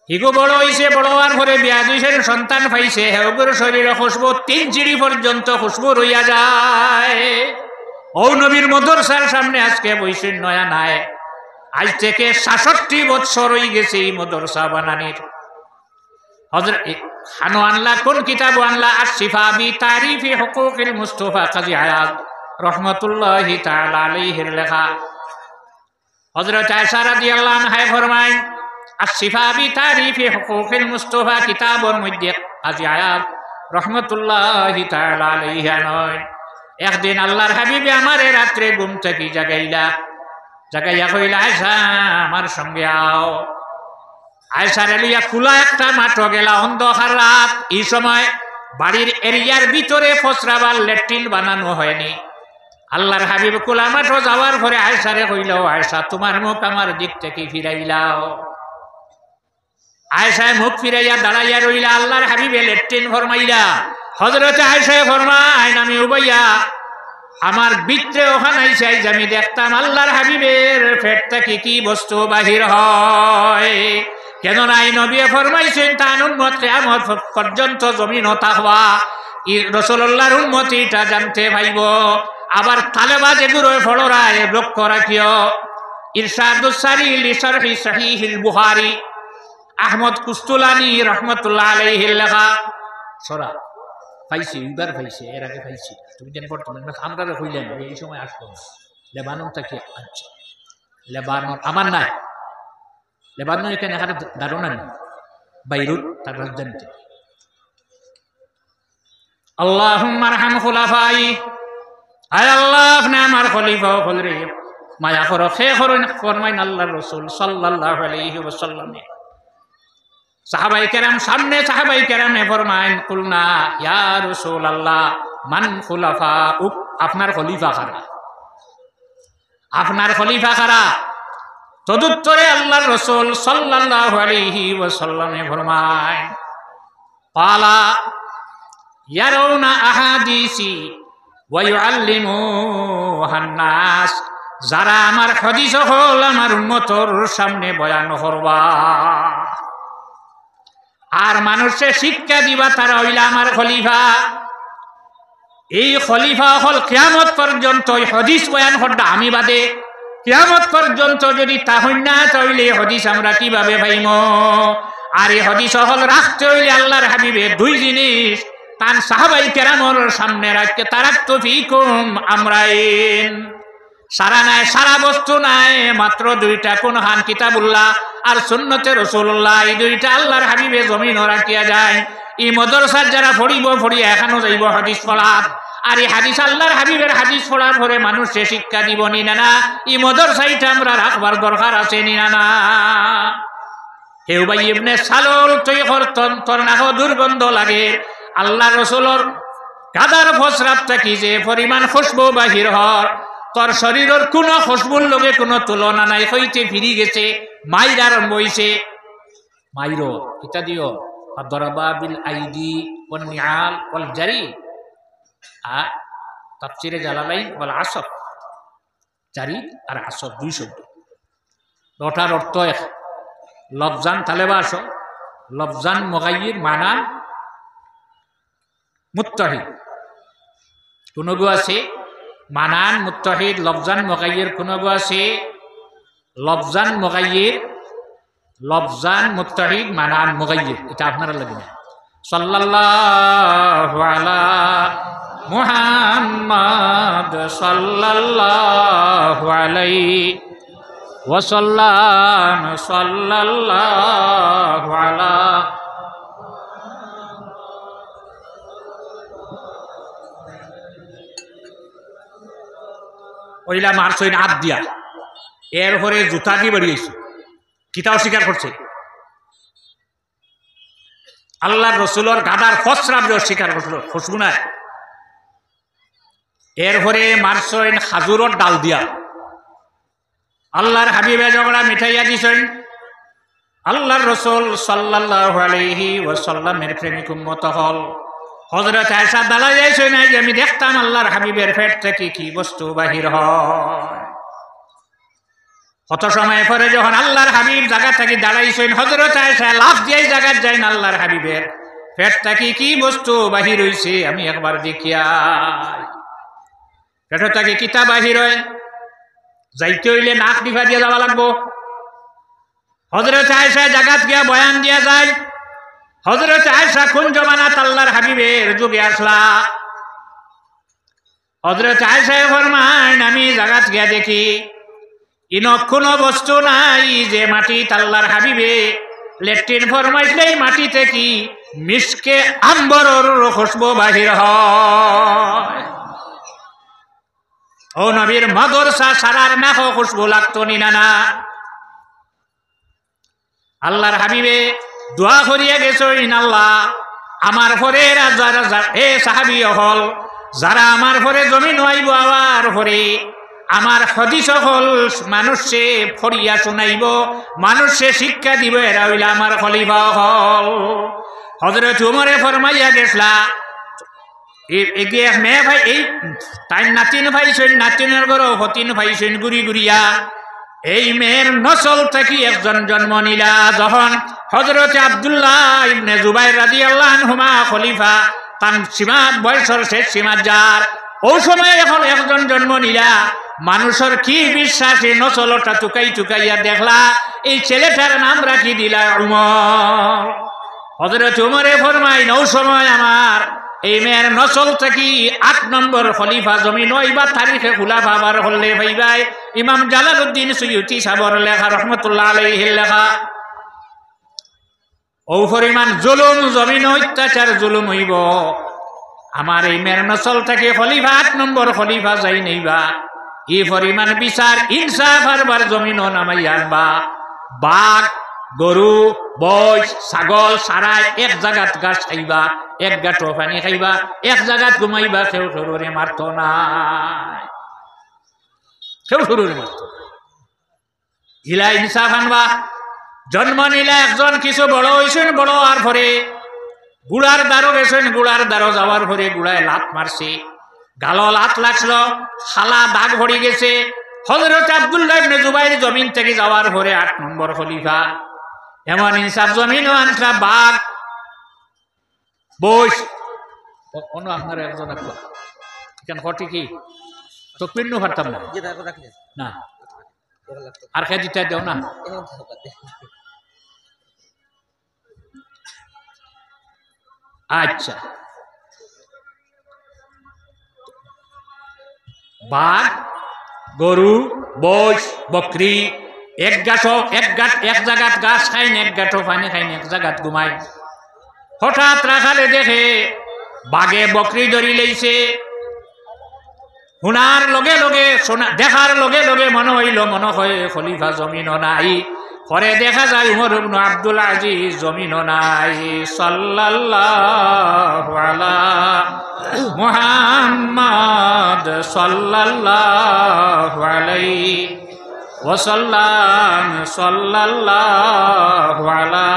হিগু বড় হইছে, বড় হওয়ার পরে বিয়া দুইছেন, সন্তান পাইছে, হেগর শরীরও খুশবু। 3 চিড়ি পর্যন্ত খুশবু রইয়া যায়। ও নবীর মাদ্রাসার সামনে আজকে বইছেন নয়া নাই, আজ থেকে 66 বছর হয়ে গেছে এই মাদ্রাসা বানানির। হযরত খানো আনলা, কোন কিতাব আনলা? আশ-শিফা বি তারিফি হুকুকিল মুস্তাফা কাজী আয়াত রাহমাতুল্লাহি তাআলা আলাইহির লেখা। হযরত আয়েশা রাদিয়াল্লাহু আনহা ফরমায়, আশ-শিফা বি তারিফি হুকুকিল মুস্তাফা কিতাবের মধ্যে কাজী আয়াত রাহমাতুল্লাহি তাআলা আলাইহি নয়। একদিন আল্লাহর হাবিবে আমারে রাত্রে ঘুম থেকে জাগাইয়া কইলা, আয়েশা আমার সঙ্গে আও। আয়েশারে লইয়া খোলা একটা মাঠে গেলা, অন্ধকার রাত। এই সময় বাড়ির এরিয়ার ভিতরে ফসরাবার ল্যাট্রিন বানানো হয়নি। আল্লাহর হাবিব খোলা মাঠে যাওয়ার পরে আয়েশারে কইল, আয়েশা তোমার মুখ আমার দিক থেকে ফিরাইলাও। আয়েশায় মুখ ফিরাইয়া দাঁড়াইয়া রইলা। আল্লাহর হাবিবে ল্যাট্রিন ফরমাইলা। হযরত আয়েশা ফরমায়, আমি উবাইয়া আমার ভিতরে ওখানে আইসাই আমি দেখতাম আল্লাহর হাবিবের পেট থেকে কি বস্তু বাহির হয়। কেন নাই নবী ফরমাইছেন, তার উম্মত কিয়ামত পর্যন্ত জমিনও তাকওয়া রাসূলুল্লাহর উম্মত এটা জানতে পাইব। আবার তালেবা যেগুলো ফলরায় লক্ষ্য রাখিও। ইরশাদুস সারিল লিশরহি সহিহুল বুখারী, আহমদ কুস্তুলানি রহমতুল্লাহ আলাইহির লেখা সরা পাইছি, এইবার পাইছে, এর আগে পাইছি। তুমি যেন বর্তমানে আমরা হইলেন এই সময় আসলো লেবানন থেকে আনছে। লেবানন আমার নাই, লেবানন এখানে এখানে ধারণা নেই, বাইরুত তার রাজধানীতে। আল্লাহুম্মা আরহাম খুলাফাই, আয় আল্লাহ আপনি আমার খলিফা হলরে মায়া করো, খে করুন ফরমাইন আল্লাহর রাসূল সাল্লাল্লাহু আলাইহি ওয়াসাল্লাম। সাহাবাই কেরাম সামনে, সাহাবাই কেরামে ফরমাইন কুলনা ইয়া রাসূলুল্লাহ মান খুলাফাউক, আপনার খলিফা কারা, আপনার খলিফা কারা? তদুত্তরে আল্লাহর রাসূল সাল্লাল্লাহু আলাইহি ওয়াসাল্লামে ফরমাইন ক্বালা ইয়ারাউনা আহাদিসি ওয়া ইউআল্লিমুহান নাস, যারা আমার হাদিস হল আমার উম্মতর সামনে বয়ান করবা আর মানুষে শিক্ষা দিবা, তারা হইলা আমার খলিফা। এই খলিফা হল কিয়ামত পর্যন্ত হাদিস বয়ান করবা আমি বাদে, কিয়ামত পর্যন্ত যদি তা হই না তাহলে হাদিস আমরা কিভাবে পাইম? আর এই হাদিস হল রাখতে হইলে আল্লাহর হাবিবের দুই জিনিস তান সাহাবাই কেরামর সামনে রাখতে, তারাক্তু ফীকুম আমরাইন, সারা নাই, সারা বস্তু নাই, মাত্র দুইটা, কোন হান কিতাবুল্লাহ আর সুন্নতে রাসূলুল্লাহ, এই দুইটা আল্লাহর হাবিবে জমিন রাখিয়া যায়। এই মাদ্রাসার যারা পড়িব পড়িয়া এখনো যাইব হাদিস পড়ার, আর এই হাদিস আল্লাহর হাবিবের হাদিস পড়ার পরে মানুষকে শিক্ষা দিব নি না, এই মাদ্রাসাইটা আমরা রাখবার দরকার আছে নি না। কেউ ভাই ইবনে সালুল তুই করতন, তোর নাক দুর্গন্ধ লাগে, আল্লাহ রসুলর গাদার ফসরাত থাকি যে পরিমাণ খুশবু বাহির হর, তোর শরীরের কোনো খুশবুর লগে কোনো তুলনা নাই, হইতে ফিরি গেছে, মাইর আরম্ভ হইছে, মাইরো কিতা দিও দরবা বিল আইদি ওয়াল নিআল ওয়াল জারি, আর তাফসীরে জালালাইন ওয়াল আসফ, জারি আর আসফ দুই শব্দ, ওটার অর্থ এক, লফজান তালেবাস, লফজান মুগাইয়ির মানা মুত্তাহিদ, কোন গো আছে মানান মুত্তাহিদ, লফজান মুগাইয়ির, কোন গো আছে লফজান মুগাইয়ির, লফজান মুত্তাহিদ মানান মুগাইয়ির, এটা আপনারা লাগবে। সাল্লাল্লাহু আলা মুহাম্মাদ সাল্লাল্লাহু আলাইহি ওয়াসাল্লাম, সাল্লাল্লাহু আলা ওইলা মারছইন হাত দিয়া, এরপরে জুতা দিয়ে বেরিয়েছে, কিতাও স্বীকার করছে, আল্লাহর রসুলের গাদার ফসরাব স্বীকার করছিল, খুশবু নাই। এরপরে মারছইন খাজুরের ডাল দিয়া, আল্লাহর হাবিবে ঝগড়া মিঠাইয়া দিছেন, আল্লাহর রসুল সাল্লাল্লাহু আলাইহি ওয়াসাল্লামের প্রেমিক উম্মত হল। হযরত আয়েশা দাঁড়ায় যাইছে না যে আমি দেখতাম আল্লাহর হাবিবের পেট থেকে কি বস্তু বাহির হয়। কত সময় পরে যখন আল্লাহর হাবিব জায়গা থেকে দাঁড়াইছেন, হযরত আয়েশা লাফ দিয়ে জায়গা যায় না, আল্লাহর হাবিবের পেট থেকে কি বস্তু বাহির হইছে আমি একবার দেখিয়া। পেট থেকে কিতা বাহির হয়, যাইতে হইলে নাক ডিফা দিয়ে যাওয়া লাগবো। হযরত আয়েশা জায়গাত গিয়া বয়ান দিয়া যায়, হযরত আয়েশা কোন জমানাত আল্লাহর হাবিবের যুগে আসলা। হযরত আয়েশা ফরমায় আমি জায়গাত গিয়া দেখি ইন কোনো বস্তু নাই যে মাটি আল্লাহর হাবিবে লেট্রিন ফরমাইলে মাটি থেকে মিশকে আম্বরের খুশবু বাহির হয়। ও নবীর মাদ্রাসা সারার নাক খুশবু লাগতো নি না? আল্লাহর হাবিবে দোয়া করিয়া গেছেন, আল্লাহ আমার পরে এ সাহাবী হল যারা আমার পরে জমিন হইব, আবার পরে আমার হাদিস হল মানুষে ফরিয়া শুনাইব, মানুষে শিক্ষা দিব, এরা হইল আমার খলিফা হল। হযরত উমরে ফরমাইয়া গেছলা এগিয়ে মেয়ে ভাই এই তাই নাতিন ভাইছেন, নাতিনের ঘর হতিন ভাইছেন গুড়ি গুড়িয়া, এই মেয়ের নসল থেকে একজন জন্ম নিলা। যখন হযরত আব্দুল্লাহ ইবনে জুবাইর রাদিয়াল্লাহু আনহুমা খলিফা তান সীমাত বয়সের শেষ সীমাত যার, ওই সময় এখন একজন জন্ম নিলা, মানুষের কি বিশ্বাসে নচলটা টুকাইয়া দেখলা এই ছেলেটার নাম রাখি দিলা উমর। হযরত উমরে ফরমাই নৌ সময় আমার এই মেয়ের নচল থেকে ৮ নম্বর খলিফা জমিন বা তারিখে খুলাফা বার হলে ভাইবাই ইমাম জালালউদ্দিন সুয়ুতি সাবর লেখা রহমতুল্লাহ আলাইহির লেখা। ও পরিমাণ জুলুম জমিন অত্যাচার জুলুম হইব আমার এই মেয়ের নচল থেকে খলিফা ৮ নম্বর খলিফা যাই নেইবা এই পরিমাণ বিচার ইনসাফ হারবার জমিন নামাইয়া আনবা। বাঘ গরু বই ছাগল সারাই এক জায়গাত গাছ খাইবা, এক গাঁটো পানি খাইবা, এক জায়গাত ঘুমাইবা, কেউ সরুরে মারত নাই, কেউ সরুরে মারত। ইলা ইনসাফ আনবা। জন্ম নিলে একজন কিছু বড় হয়েছেন, বড় হওয়ার পরে গুড়ার দ্বারও গেছেন, গুড়ার দ্বারও যাওয়ার পরে গুড়ায় লাত মারছে, গালো লাত লাগছিল, খালা দাগ ভরি গেছে। হযরত আব্দুল্লাহ ইবনে জুবাইর জমিন থেকে যাওয়ার পরে ৮ নম্বর খলিফা। এমন ইনসাফ জমিনও আনছা। বাঘ বস অন্য আপনার একজন এখানে ঘটি কি তো পিন্ন পারতাম না না আর খেয়ে দিতে দেও না। আচ্ছা, বাঘ গরু বস বকরি এক জায়গাত গাছ খাইন, এক গাঁটো পানি খাইন, এক জায়গাত ঘুমাই। হঠাৎ রাখালে দেখে বাঘে বকরি ধরি লইছে। শুনার লগে লগে দেখার লগে লগে মনে হইল মনে হয় খলিফা জমিনও নাই। পরে দেখা যায় উমর ইবনে আব্দুল আজিজ জমিনও নাই। সাল্লাল্লাহু আলা মুহাম্মদ সাল্লাল্লাহু আলাইহি ওয়াসাল্লাম সাল্লাল্লাহু আলা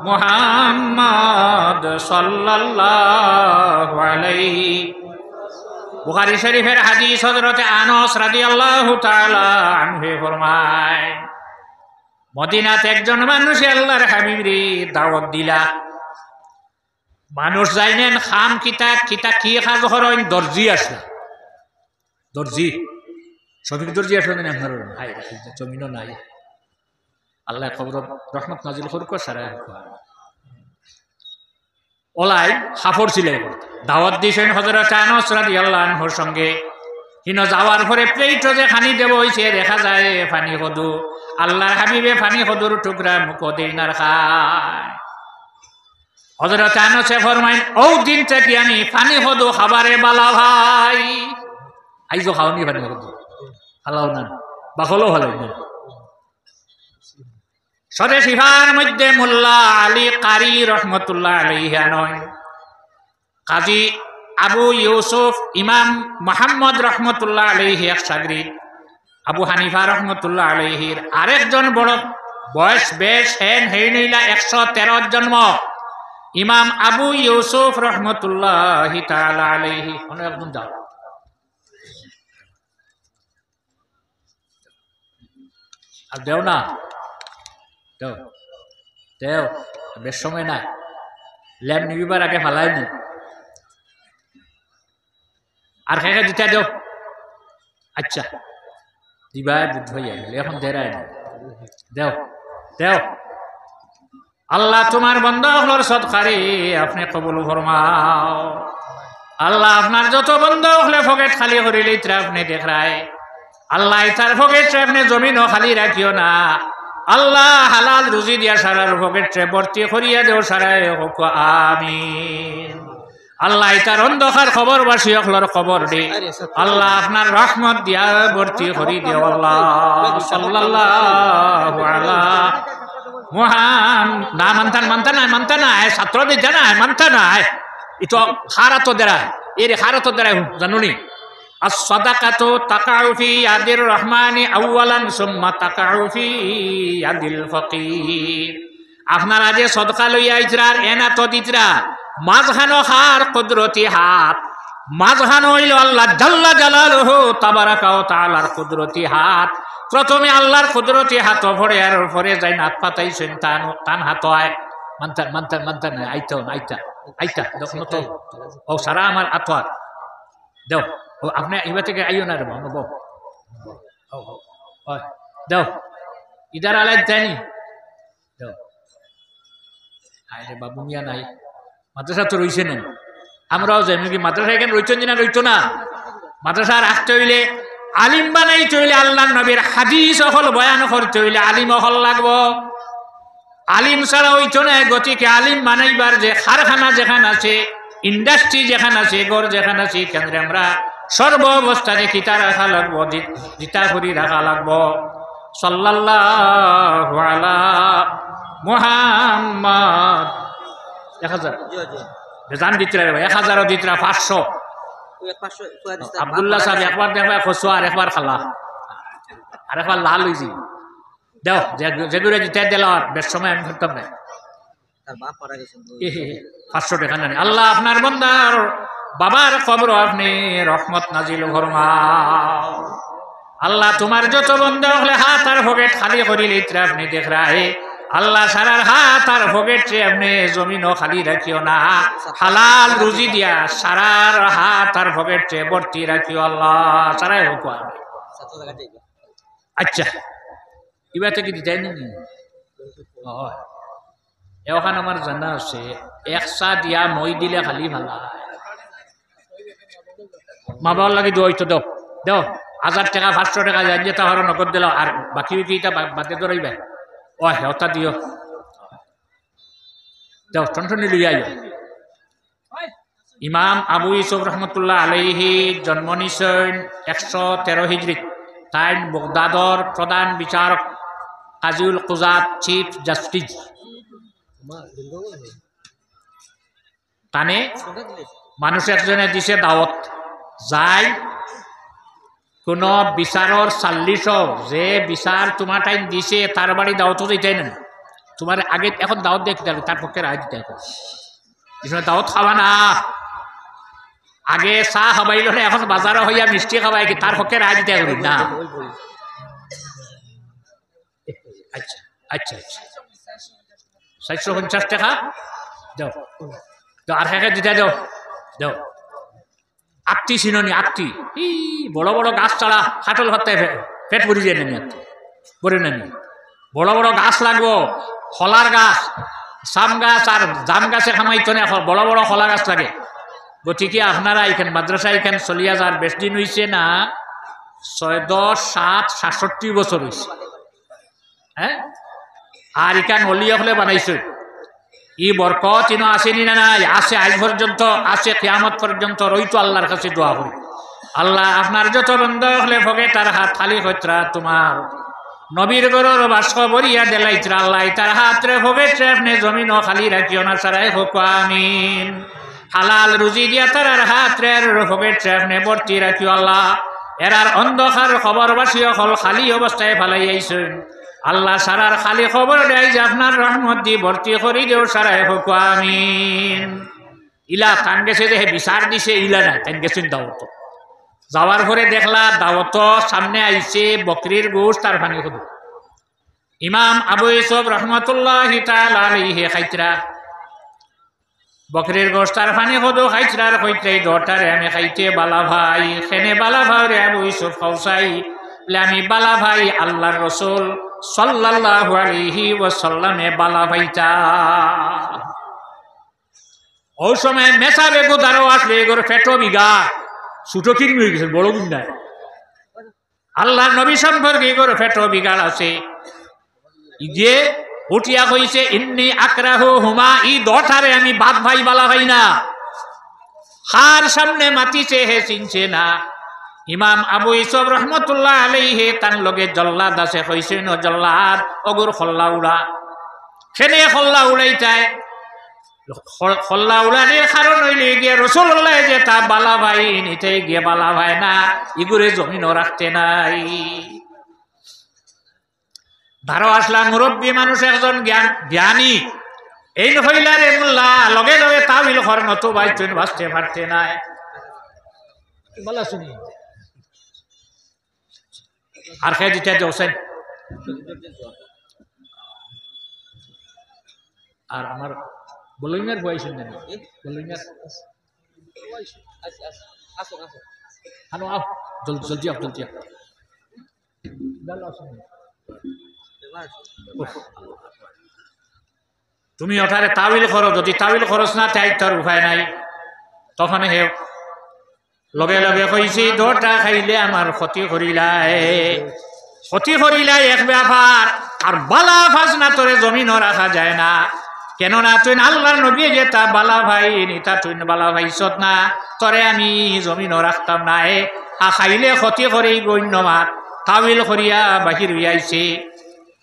মুহাম্মদ সাল্লাল্লাহু আলাইহি। বুখারী শরীফের হাদিস হযরত আনাস রাদিয়াল্লাহু তাআলা আনহু ফরমায় মদিনাতে একজন মানুষ আল্লাহর হাবিবরে দাওয়াত দিলা। মানুষ যাইনেন খাম কিতা কি কাজ করেন? দর্জি আসলা, দর্জি শফিক দর্জি আসলেন আপনার জমিনও নাই। আল্লাহ খবর রহমত নাজিল করুক সারা ওলাই হাফর ছিলেন। দাওয়াত দিয়েছেন হযরত আনাস রাদিয়াল্লাহু আনহুর সঙ্গে। কিনো যাওয়ার পরে প্লেট যে খানি দেব হয়েছে দেখা যায় পানি কদু। আল্লাহর হাবিবে পানি কদুর টুকরা মুখ দিনার খায়। হযরত আনাসে ফরমাইন ও দিন থেকে আমি পানি কদু খাবারে বালা ভাই। আইজো খাওনি পানি কদু হালাও না বাকলও ভালো না। স্বদেশিফার মধ্যে মোল্লা আলী কারি রহমতুল্লাহ আলাইহি নয়, কাজী আবু ইউসুফ ইমাম মুহাম্মদ রহমতুল্লাহ আলাইহি এক শাগরিদ, আবু হানিফা রহমতুল্লাহ আলাইহির আরেকজন বড় বয়স বেশ হেন হইলা 113 জন্ম ইমাম আবু ইউসুফ রহমতুল্লাহি তাআলা আলাইহি। একজন যাও আর দেও না, দেও দেও বেশ সময় নাই, ল্যাব নিবিবার আগে ফালাইনি আর খেয়ে দিতে দেও। আচ্ছা দিবাই বুধ হইয়া গেল, এখন দেরাই না, দেও দেও। আল্লাহ তোমার বন্দা হলর সদকারে আপনি কবুল ফরমাও। আল্লাহ আপনার যত বন্দা হলে ফকেট খালি করিলে ইতরা আপনি দেখরায়। আল্লাহ তার ফকেট আপনি জমিনও খালি রাখিও না। আল্লাহ হালাল রুজি দিয়া সারার ফকেট ভর্তি করিয়া দেও সারায় হোক আমিন। আল্লাহ তার অন্ধকার খবর বাসি অখলর খবর দে। আল্লাহ আপনার রহমত দিয়া ভর্তি করি দেও। আল্লাহ সাল্লাল্লাহু আলা মুহাম্মদ না মানতা নাই ছাত্র দিতে নাই মানতা নাই ইতো খারাতো দেরায় এরে খারাতো দেরায় জানুনি। as-sadaqatu taqa'u fi yadir rahmani awwalan summa taqa'u fi yadil faqir। আপনারা যে সদকা লইয়া ইজরার এনা তো দিতরা মাঝখানো হার কুদরতি হাত, মাঝখানো হইল আল্লাহ জাল্লা জালালুহু তাবারাকা ওয়া তাআলার কুদরতি হাত। প্রথমে আল্লাহর কুদরতি হাত ভরে আর পরে যাই নাত পাতাইছেন টান হাত হয় মানতা না আইতা দেখুন তো ও সারা আমার আতোয়ার দেও। ও আপনি এবার থেকে আইও না রে বাবা, দাও ইদার আলাই দেয়নি দাও আরে বাবু মিয়া নাই মাদ্রাসা তো রইছে না আমরাও যাই কি মাদ্রাসা এখানে রইছেন না রইতো না মাদ্রাসা রাখতে হইলে আলিম বানাইতে হইলে আল্লাহ নবীর হাদিস হল বয়ান করতে হইলে আলিম হল লাগবো আলিম ছাড়া হইতো না গতিকে আলিম বানাইবার যে কারখানা যেখানে আছে ইন্ডাস্ট্রি যেখানে আছে গড় যেখানে আছে কেন্দ্রে আমরা সর্ব অবস্থায় কিতা রাখা লাগবো জিতা করি রাখা লাগবো সাল্লাল্লাহু আলা মুহাম্মদ 1000 জান দিতরা 1000 দিতরা 500 আব্দুল্লাহ সাহেব একবার দেখবা খসো আর একবার খালা আর একবার লাল হইছি দাও যেগুলো জিতে দিল আর বেশ সময় আমি করতাম না 500 টাকা নেন আল্লাহ আপনার বান্দার বাবার কবর আপনি রহমত নাজিল ফরমাও আল্লাহ তোমার যত বন্ধ হলে হাত আর পকেট খালি করিলে আপনি দেখ রাহে আল্লাহ সারার হাত আর পকেট আপনি জমিনও খালি রাখিও না হালাল রুজি দিয়া সারার হাত আর পকেট ভর্তি রাখিও আল্লাহ সারাই হোক আচ্ছা এবার থেকে দিতে এখন আমার জানা আছে একসা দিয়া মই দিলে খালি ভালা মা বাবার লাগে দইতো দাও দাও 1000 টাকা 500 টাকা জানিয়ে তা হরো নগদ দিল আর বাকি বিকিটা বাদে ধরাইবে ও হেওতা দিও দাও টনটনি লইয়া আইও ইমাম আবু ইউসুফ রহমতুল্লাহ আলাইহি জন্ম নিছেন 113 হিজরি তাই বাগদাদর প্রধান বিচারক কাজীউল কুজাত চিফ জাস্টিস তানে মানুষ একজনে দিছে দাওয়াত যাই কোন বিচারর 40 যে বিচার তোমার টাইম দিছে তার বাড়ি দাওয়াতও দিতেই না তোমার আগে এখন দাওয়াত দেখতে হবে তার পক্ষে রায় দিতে হবে দাওয়াত খাওয়া না আগে চা খাবাইল না এখন বাজারে হইয়া মিষ্টি খাবাই কি তার পক্ষে রায় দিতে হবে না আচ্ছা আচ্ছা আচ্ছা 450 টাকা দাও আর হ্যাঁ দিতে দাও দাও আকটি চিননি আকটি বড় বড় গাছ ছাড়া খাটল ভাত্তায় পেট ভরি যায় না ভরে নেনি বড় বড় গাছ লাগবো খলার গাছ সাম গাছ আর জাম গাছে খামাইতো না বড় বড় খলা গাছ লাগে গতিকে আপনারা এখানে মাদ্রাসা এখানে চলিয়া যার বেশ দিন হয়েছে না 6-10-7-67 বছর হয়েছে হ্যাঁ আর এখান হলিয়া হলে বানাইছে ই বরকত ইনো আসেনি না নাই আছে আজ পর্যন্ত আছে কিয়ামত পর্যন্ত রইতো আল্লাহর কাছে দোয়া করি আল্লাহ আপনার যত বন্ধ হলে ভোগে তার হাত খালি হইতরা তোমার নবীর গরর বাস্ক বরিয়া দেলাইতরা আল্লাহ তার হাত রে ভোগে আপনি জমিনও খালি রাখিও না সারাই হোক আমিন হালাল রুজি দিয়া তার হাত রে ভোগে আপনি ভর্তি রাখিও আল্লাহ এরার অন্ধকার খবরবাসী হল খালি অবস্থায় ফালাই আইছেন আল্লাহ সারার খালি খবর দেয় যে আপনার রহমত দিয়ে ভর্তি করি দেও সারাই হোক আমিন ইলা তান গেছে যে বিচার দিছে ইলা না তান গেছেন দাওয়াত যাওয়ার পরে দেখলা দাওয়াত সামনে আইছে বকরির গোশ তার পানি খুব ইমাম আবু ইউসুফ রহমতুল্লাহি তাআলা আলাইহি খাইতরা বকরির গোশ তার পানি খুদু খাইতরার কইতে ডটারে আমি খাইতে বালা ভাই খেনে বালা ভাই রে আবু ইউসুফ খাওসাই আমি বালা ভাই আল্লাহর রাসূল সাল্লাল্লাহু আলাইহি ওয়াসাল্লামে বালা ভাইটা ওই সময় মেসাবে গোদারও আসলে এগোর পেটো বিঘা ছোট কিরমি হয়ে গেছে বড় দিন নাই আল্লাহ নবী সম্পর্কে এগোর পেটো বিঘাল আছে যে উঠিয়া কইছে ইন্নি আকরাহু হুমা ই দঠারে আমি বাদ ভাই বালা ভাই না হার সামনে মাতিছে হে চিনছে না ইমাম আবু ইউসুফ রহমতুল্লাহ আলাইহি তার লগে জল্লাদ আছে কইছেন জল্লাদ অগুর খল্লা উড়া সেনে খল্লা উড়াইতায় খল্লা উড়ানির কারণ হইলে গিয়ে রাসূলুল্লাহ যে তা বালা ভাই নিতে গিয়ে বালা ভাই না ইগুরে জমিনও রাখতে নাই ধারো আসলাম মুরব্বী মানুষ একজন জ্ঞানী এই হইলারে মোল্লা লগে লগে তাবিল কর নতো বাইতুন বাঁচতে পারতে নাই বলা শুনি আর খেয়ে দিতে হোসেন আর আমার বলইনার বয়সেন না বলইনার আনো আও জলদি জলদি আপ তুমি ওঠারে তাবিল করো, যদি তাবিল খরচ না তাই তোর উপায় নাই। তখন হে লগে লগে কইছি দোটা খাইলে আমার ক্ষতি করিলাই, ক্ষতি করিলাই এক ব্যাপার। আর বালা ফাজ না তোরে জমিনও রাখা যায় না, কেননা তুই আল্লাহর নবী যেটা বালা ভাই নিতা তুই বালা ভাইছত না, তরে আমি জমিনও রাখতাম না। খাইলে ক্ষতি করে গণ্যমাত তাবিল করিয়া বাহির হইয়াছে।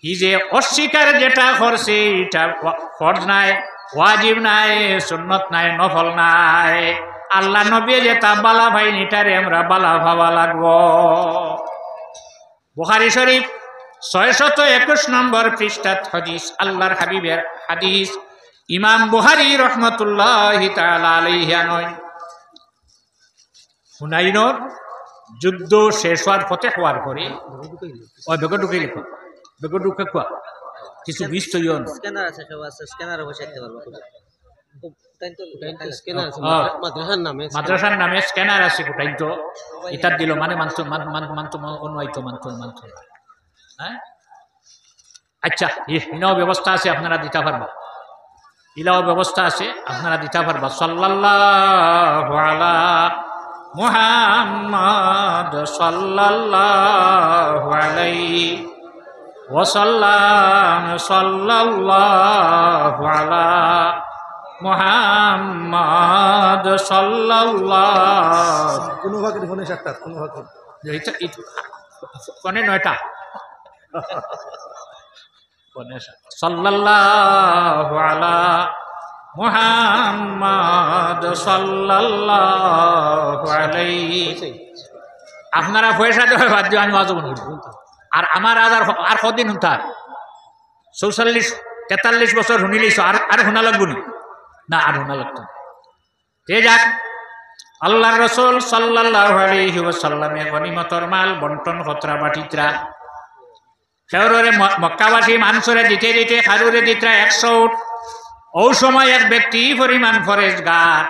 ই যে অস্বীকার যেটা করছে এটা ফরজ নাই, ওয়াজিব নাই, সুন্নত নাই, নফল নাই। আল্লাহ নবী যেটা বালা ভাই নিটারে আমরা বালা ভাবা লাগবো। বুখারী শরীফ 621 নম্বর পৃষ্ঠাত হাদিস, আল্লাহর হাবিবের হাদিস। ইমাম বুখারী রহমতুল্লাহি তাআলা আলাইহি নয়, হুনাইনের যুদ্ধ শেষ হওয়ার পথে হওয়ার পরে ওই বেগ ঢুকে লিখো, বেগ ঢুকে কোয়া কিছু বিষ তৈন স্ক্যানার আছে, সব আছে, স্ক্যানারে বসে রাখতে পারবা। মাদ্রাসার নামে স্ক্যানার আছে কোটাই তো ইতার দিল মানে মানত মানত অনুয়ায়িত মানত মানত। হ্যাঁ আচ্ছা, ইনাও ব্যবস্থা আছে, আপনারা দিতে পারবা, ইলাও ব্যবস্থা আছে, আপনারা দিতে পারবা। সাল্লাল্লাহু আলা মুহাম্মদ সাল্লাল্লাহু আলাইহি ওয়াসাল্লাম, সাল্লাল্লাহু আলা মুহাম্মদ সাল্লাল্লাহু। কোন ভাগের ফোনে সাতটা, কোন ভাগের কোনে 9টা সাল্লাল্লাহু আলা মুহাম্মদ সাল্লাল্লাহু আলাইহি। আপনারা পয়সা দেওয়া বাদ দিয়ে আমি আজও বলব। আর আমার আর কদিন হুনতা 44-43 বছর শুনিলিস, আর শোনা লাগবো না, আর শোনা লাগতো তে যাক। আল্লাহর রাসূল সাল্লাল্লাহু আলাইহি ওয়াসাল্লামে গনিমতর মাল বন্টন খতরা বাটিত্রা সেওরে মক্কাবাসী মানুষরে দিতে দিতে খারুরে দিত্রা 100 উট। ও সময় এক ব্যক্তি পরিমাণ ফরেজগার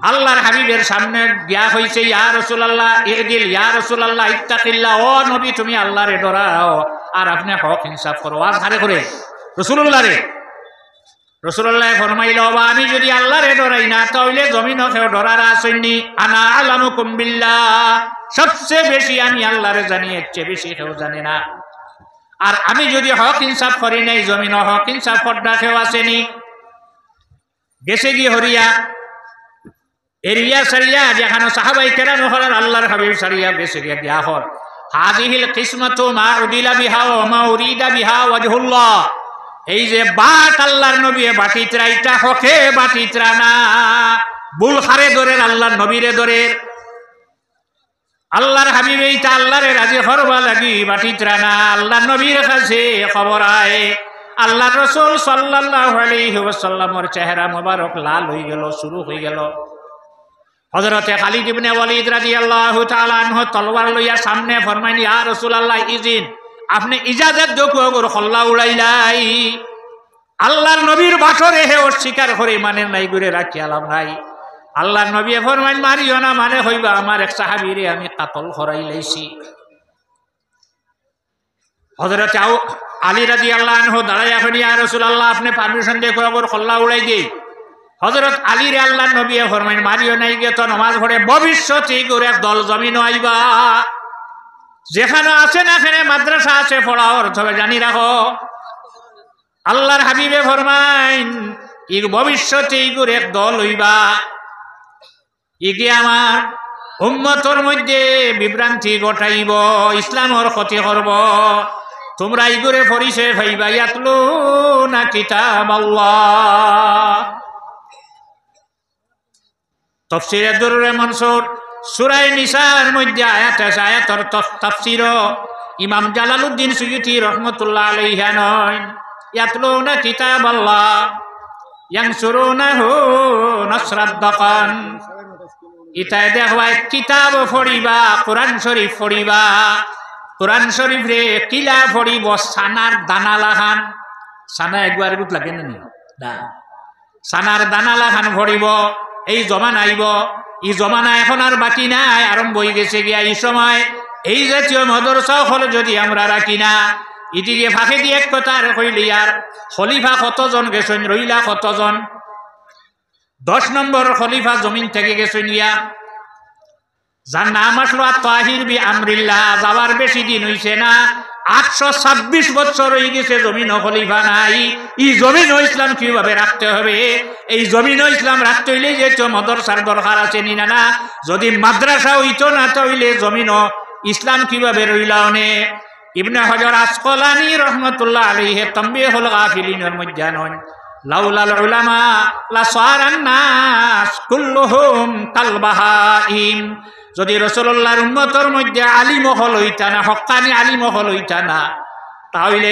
আল্লাহর হাবিবের সামনে গিয়া হইছে, ইয়া রাসূলুল্লাহ ইদিল, ইয়া রাসূলুল্লাহ ইত্তাকিল্লাহ, ও নবী তুমি আল্লাহরে ডরাও আর আপনি হক ইনসাফ করো। আর হারে করে রাসূলুল্লাহ রে, রাসূলুল্লাহ ফরমাইল, বা আমি যদি আল্লাহরে ডরাই না তাহলে জমিনও কেউ ডরার আসেননি। আনা আলামুকুম বিল্লাহ, সবচেয়ে বেশি আমি আল্লাহরে জানি, এর চেয়ে বেশি কেউ জানে না। আর আমি যদি হক ইনসাফ করি নাই জমিনও হক ইনসাফ করডা কেউ আসেনি। গেছে গিয়ে হরিয়া এরিয়া সারিয়া যেখানে সাহাবাই কেরাম হলেন আল্লাহর হাবিব সারিয়া গেছে গিয়ে দিয়া হল হাযিহিল কিসমতু মা উদিলা বিহা ওয়া মা উরিদা বিহা ওয়াজহুল্লাহ। এই যে বাট আল্লাহর নবী বাটিত্রা, এটা হকে বাটিত্রা না, বুল খারে দরের আল্লাহর নবীরে দরের। আল্লাহর হাবিব এইটা আল্লাহরে রাজি করবা লাগি বাটিত্রা না, আল্লাহর নবীর কাছে খবর আয়। আল্লাহর রাসূল সাল্লাল্লাহু আলাইহি ওয়াসাল্লামের চেহারা মোবারক লাল হয়ে গেল, শুরু হয়ে গেল। হযরতে খালিদ ইবনে ওয়ালিদ রাদিয়াল্লাহু তাআলা আনহু তলোয়ার লইয়া সামনে ফরমাইলেন, ইয়া রাসূলুল্লাহ ইজিন, আপনি ইজাজত দেখো গর খল্লা উড়াইলাই। আল্লাহর নবীর বাসরে হে অস্বীকার করে মানে নাই ঘুরে রাখি আলাম নাই। আল্লাহর নবী ফরমাইল, মারিও না, মানে হইবা আমার এক সাহাবীরে আমি কাতল করাই লাইছি। হযরত আলী রাদিয়াল্লাহু আনহু দাঁড়াইয়া কইলেন, ইয়া রাসূলুল্লাহ আপনি পারমিশন দিয়ে গর খল্লা উড়াই দেই। হযরত আলী রে আল্লাহর নবী ফরমাইল, মারিও নাই গে তো নামাজ পড়ে ভবিষ্যতে করে এক দল জমিন আইবা, যেখানে আছে না এখানে মাদ্রাসা আছে পড়াও, তবে জানি রাখো। আল্লাহর হাবিবে ফরমাইন, ই ভবিষ্যতে ইগুর এক দল হইবা, ইগে আমার উম্মতর মধ্যে বিভ্রান্তি ঘটাইব, ইসলামর ক্ষতি করব। তোমরা ইগুরে পরিচয় পাইবা, ইয়াতলুনা কিতাবাল্লাহ। তাফসীরে দুররে মনসুর সূরা নিসার মধ্যে আয়াত আছে, আয়াতের তাফসীর ইমাম জালালউদ্দিন সুয়ুতী রাহমাতুল্লাহ আলাইহি নয়, ইয়াতলুনা কিতাবাল্লাহ ইয়ানসুরুনাহু নাসরাদ্দাকান। ইতায় দেখবা কিতাব পড়িবা, কোরআন শরীফ পড়িবা, কোরআন শরীফ রে কিলা পড়িব সানার দানা লাখান। সানা একবার গুট লাগে না, সানার দানা লাখান পড়িব। এই জমানা আইব, এই জমানা এখন আর বাকি নাই, আরম্ভ হয়ে গেছে গিয়া। এই সময় এই জাতীয় মাদ্রাসা হল যদি আমরা রাখি না, ইদিকে ফাঁকে দিয়ে এক কথা আর কইলি আর খলিফা কতজন গেছেন, রইলা কতজন? 10 নম্বর খলিফা জমিন থেকে গেছেন ইয়া, যার নাম আসলো তাহির বি আমরিল্লাহ। যাওয়ার বেশি দিন হইছে না, 826 বছর হয়ে গেছে, জমিন খলিফা নাই। এই জমিন ইসলাম কিভাবে রাখতে হবে? এই জমিন ইসলাম রাখতে হইলে যে মাদ্রাসার দরকার আছে নি না? যদি মাদ্রাসা হইতো না তাহলে জমিন ইসলাম কিভাবে রইলা? অনেক ইবনে হজর আসকলানী রহমতুল্লাহ আলাইহি তানবীহুল গাফিলিনের মধ্যে নন, লাউলাল উলামা লাসারান নাস কুল্লুহুম কাল বাহাইম। যদি রাসূলুল্লাহর উম্মতের মধ্যে আলিম হল হইতা না, হক্কানি আলিম হল হইতা না, তাহলে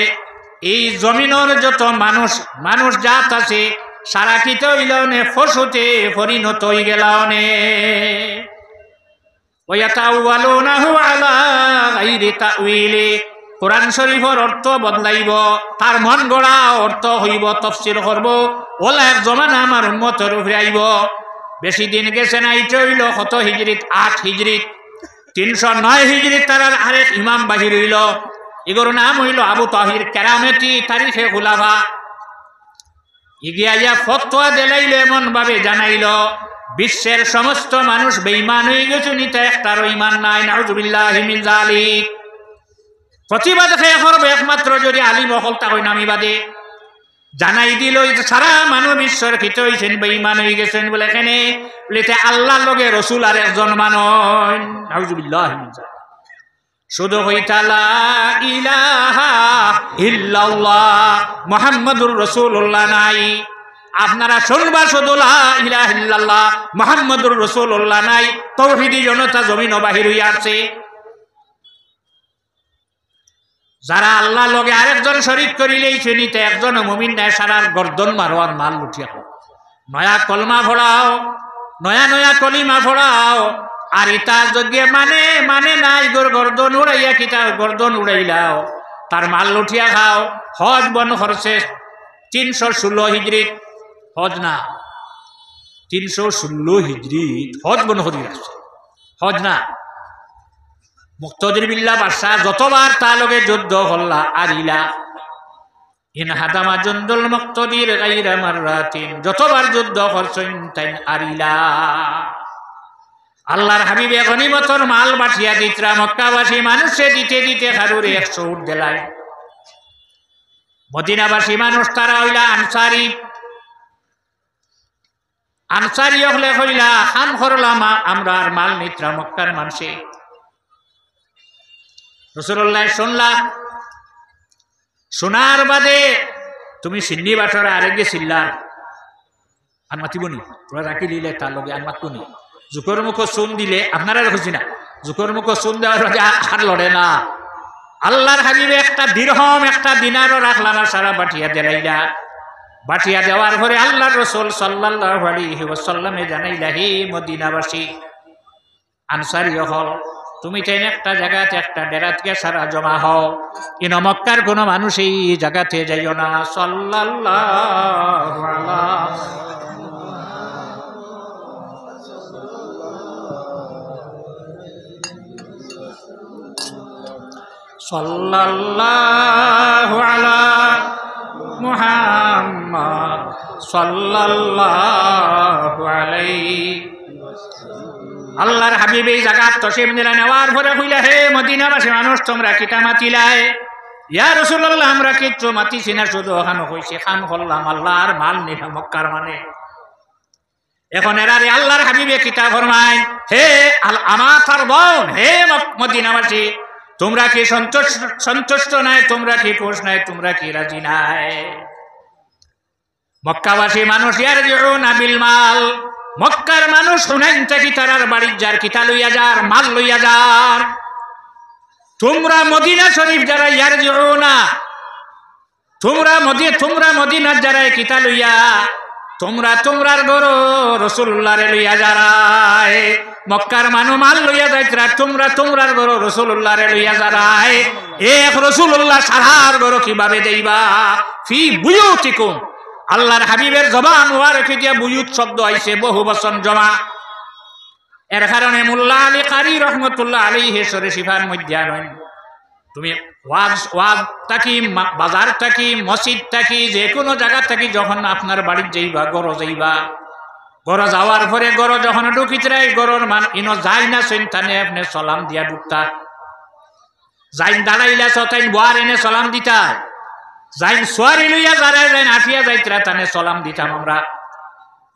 এই জমিনের যত মানুষ জাত আছে সারা কিতে হইল নে ফসুতে পরিণত হয়ে গেল নে। ওয়ায়াতাওয়ালুনাহু আলা গায়রি তাউইলি, কোরআন শরীফের অর্থ বদলাইব, তার মন গড়া অর্থ হইব, তাফসীর করব, ওলা এক জমানা আমার উম্মতের উপরে আইব। বেশি দিন গেছে না, এটা হইল কত হিজরিত? 8 হিজরিত। 309 হিজরিত তার আরেক ইমাম বাহির হইল, এগুলোর নাম হইল আবু তাহির কেরামতি তারিখে খুলাফা। ইগিয়া ফতোয়া দিলাইল, এমন ভাবে জানাইল বিশ্বের সমস্ত মানুষ বেঈমান হয়ে গেছে, নিতে একটারও ঈমান নাই। নাউযুবিল্লাহি মিন যালিক। প্রতিবাদ খেয়ে করবে একমাত্র যদি আলিম হল, তাই নামিবাদে জানাই দিল সারা মানব ঈশ্বর খিত হয়েছেন, বেঈমান হয়ে গেছেন বলে। এখানে বলিতে আল্লাহর লগে রসুল আর একজন মানন। নাউযুবিল্লাহি মিন যালিক। শুধু হইতা লা ইলাহা ইল্লাল্লাহ মুহাম্মাদুর রাসূলুল্লাহ নাই। আপনারা শুনবা শুধু লা ইলাহা ইল্লাল্লাহ মুহাম্মাদুর রাসূলুল্লাহ নাই, তাওহীদি জনতা জমিন বাহির হইয়া আছে। যারা আল্লাহ লগে আরেকজন শরীক করিলেই শুনিতে একজন মুমিন নাই, সারার গর্দন মারোয়ার মাল লুটিয়া খাও। নয়া কলমা ফোড়াও, নয়া কলিমা ফোড়াও, আর ইতার যজ্ঞে মানে নাই গর্দন উড়াইয়া কিতা গর্দন উড়াইলাও, তার মাল লুটিয়া খাও। হজ বন করছে 316 হিজরিত, হজ না 316 হিজরিত হজ বন করি রাখছে, হজ না। মুক্তদির বিল্লাহ বাদশাহ যতবার তার লগে যুদ্ধ হল্লা আরিলা, ইন হাদামা জুন্দুল মুক্তদির গায়রা মাররাতিন, যতবার যুদ্ধ করছেন তাই আরিলা। আল্লাহর হাবিবে গনিমতর মাল বাঠিয়া দিতরা, মক্কাবাসী মানুষে দিতে দিতে খারুরে 100 উট দিলায়। মদিনাবাসী মানুষ তারা হইলা আনসারি হলে হইলা খান করলাম আমরা আর মাল নিত্রা মক্কার মানুষে। রাসূলুল্লাহ শুনলা, শোনার বাদে তুমি সিন্নি বাটরা আরেগে চিল্লা আর মাতিবনি, তোরা রাখি দিলে তার লগে আর মাতবনি। জুকর মুখ চুন দিলে আপনারা খুঁজি না, জুকর মুখ চুন দেওয়ার আর লড়ে না। আল্লাহর হাবিবে একটা দিরহম একটা দিনারও রাখলা না, সারা বাটিয়া দেলাইলা। বাটিয়া দেওয়ার পরে আল্লাহর রাসূল সাল্লাল্লাহু আলাইহি ওয়াসাল্লামে জানাইলা, হে মদিনাবাসী আনসারী হল, তুমি তাই একটা জায়গাতে একটা ডেরাতকে সারা জমা হও, ইন মক্কার কোনো মানুষ এই জায়গাতে যাইও না। সাল্লাল্লাহু আলাইহি সাল্লাল্লাহু আলা মুহাম্মদ সাল্লাল্লাহু আলাইহি। আল্লাহর হাবিব এই জায়গাত তশরিফ নিলেন, নেওয়ার পরে কইলা, হে মদিনাবাসী মানুষ তোমরা কিতা মাতিলাই? ইয়া রাসূলুল্লাহ আমরা কিচ্ছু মাতিছি না, শুধু ওখানে হইছে খান করলাম আল্লাহর মাল নিলা মক্কার মানে। এখন এরারে আল্লাহর হাবিবে কিতা ফরমায়, হে আমাতার বোন, হে মদিনাবাসী তোমরা কি সন্তুষ্ট নাই? তোমরা কি খুশ নাই? তোমরা কি রাজি নাই? মক্কাবাসী মানুষ ইয়ারজিউনা বিল মাল, মক্কার মানুষ হুনাইন থেকে তারার বাড়ির যার কিতা লইয়া যার, মাল লইয়া যার। তোমরা মদিনা শরীফ যারা ইয়ারজিউনা, তোমরা মদিনার যারা কিতা লইয়া, তোমরার গরো রাসূলুল্লাহরে লইয়া যারায়। মক্কার মানুষ মাল লইয়া যাইতরা, তোমরার গরো রাসূলুল্লাহরে লইয়া যারায়। এক রাসূলুল্লাহ সারার গরো কিভাবে দেইবা? ফি বুয়ুতিকুম, আল্লাহর হাবিবের জবান ওয়া রেখে দিয়া বুয়ুত শব্দ আইছে বহু বচন জমা। এর কারণে মোল্লা আলী কারি রহমতুল্লাহ আলাইহি শরীফার মধ্যে আনেন তুমি ওয়াজ থাকি বাজার থাকি মসজিদ থাকি যে কোনো জায়গা থাকি যখন আপনার বাড়ির যাইবা গড় যাইবা গড় যাওয়ার পরে গড় যখন ঢুকিতরাই গড়র মান ইনো যাই না চিন্তানে আপনি সালাম দিয়া ঢুকতা যাইন দাঁড়াইলা তাইন বোয়ার এনে সালাম দিতা যাইন সোয়ারি লইয়া যারা যাইন আঠিয়া যাইতরা তানে সালাম দিতাম আমরা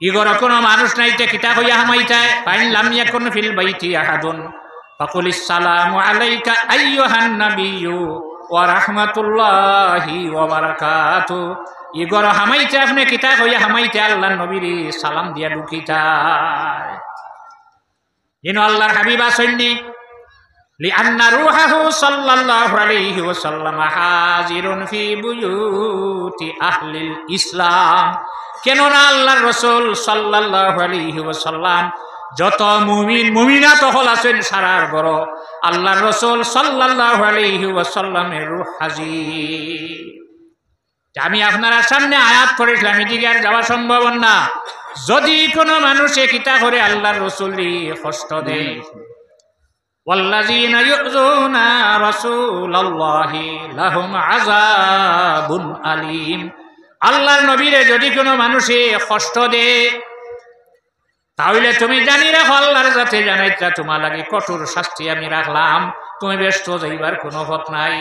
ইগর কোনো মানুষ নাইতে কিতা হইয়া হামাইতায় ফাইন লাম ইয়াকুন ফিল বাইতি আহাদুন ফাকুল আসসালামু আলাইকা আইয়ুহান নাবিয়্যু ওয়া রাহমাতুল্লাহি ওয়া বারাকাতু ইগর হামাইতে আপনি কিতা হইয়া হামাইতে আল্লাহর নবীর সালাম দিয়া ঢুকিতায় ইনো আল্লাহর হাবিব আসেননি লিআন্না রূহাহু সাল্লাল্লাহু আলাইহি ওয়াসাল্লাম হাজিরুন ফি বুয়ুতি আহলিল ইসলাম কেননা আল্লাহর রাসূল সাল্লাল্লাহু আলাইহি ওয়াসাল্লাম যত মুমিন মুমিনাত হল আছেন সারার ঘর আল্লাহর রাসূল সাল্লাল্লাহু আলাইহি ওয়াসাল্লামের রূহ হাজির আমি আপনার সামনে আয়াত পড়েছিলাম এদিকে আর যাওয়া সম্ভব না যদি কোনো মানুষে কিতা করে আল্লাহর রাসূলকে কষ্ট দেয় ওয়াল্লাযীনা ইউযুনা রাসূলাল্লাহি লাহুম আযাবুন আলীম আল্লাহর নবীরে যদি কোনো মানুষে কষ্ট দেয় তাহলে তুমি জানি রাখো আল্লাহর যাতে জানাইতা তোমার লাগে কঠোর শাস্তি আমি রাখলাম তুমি ব্যস্ত যাইবার কোনো পথ নাই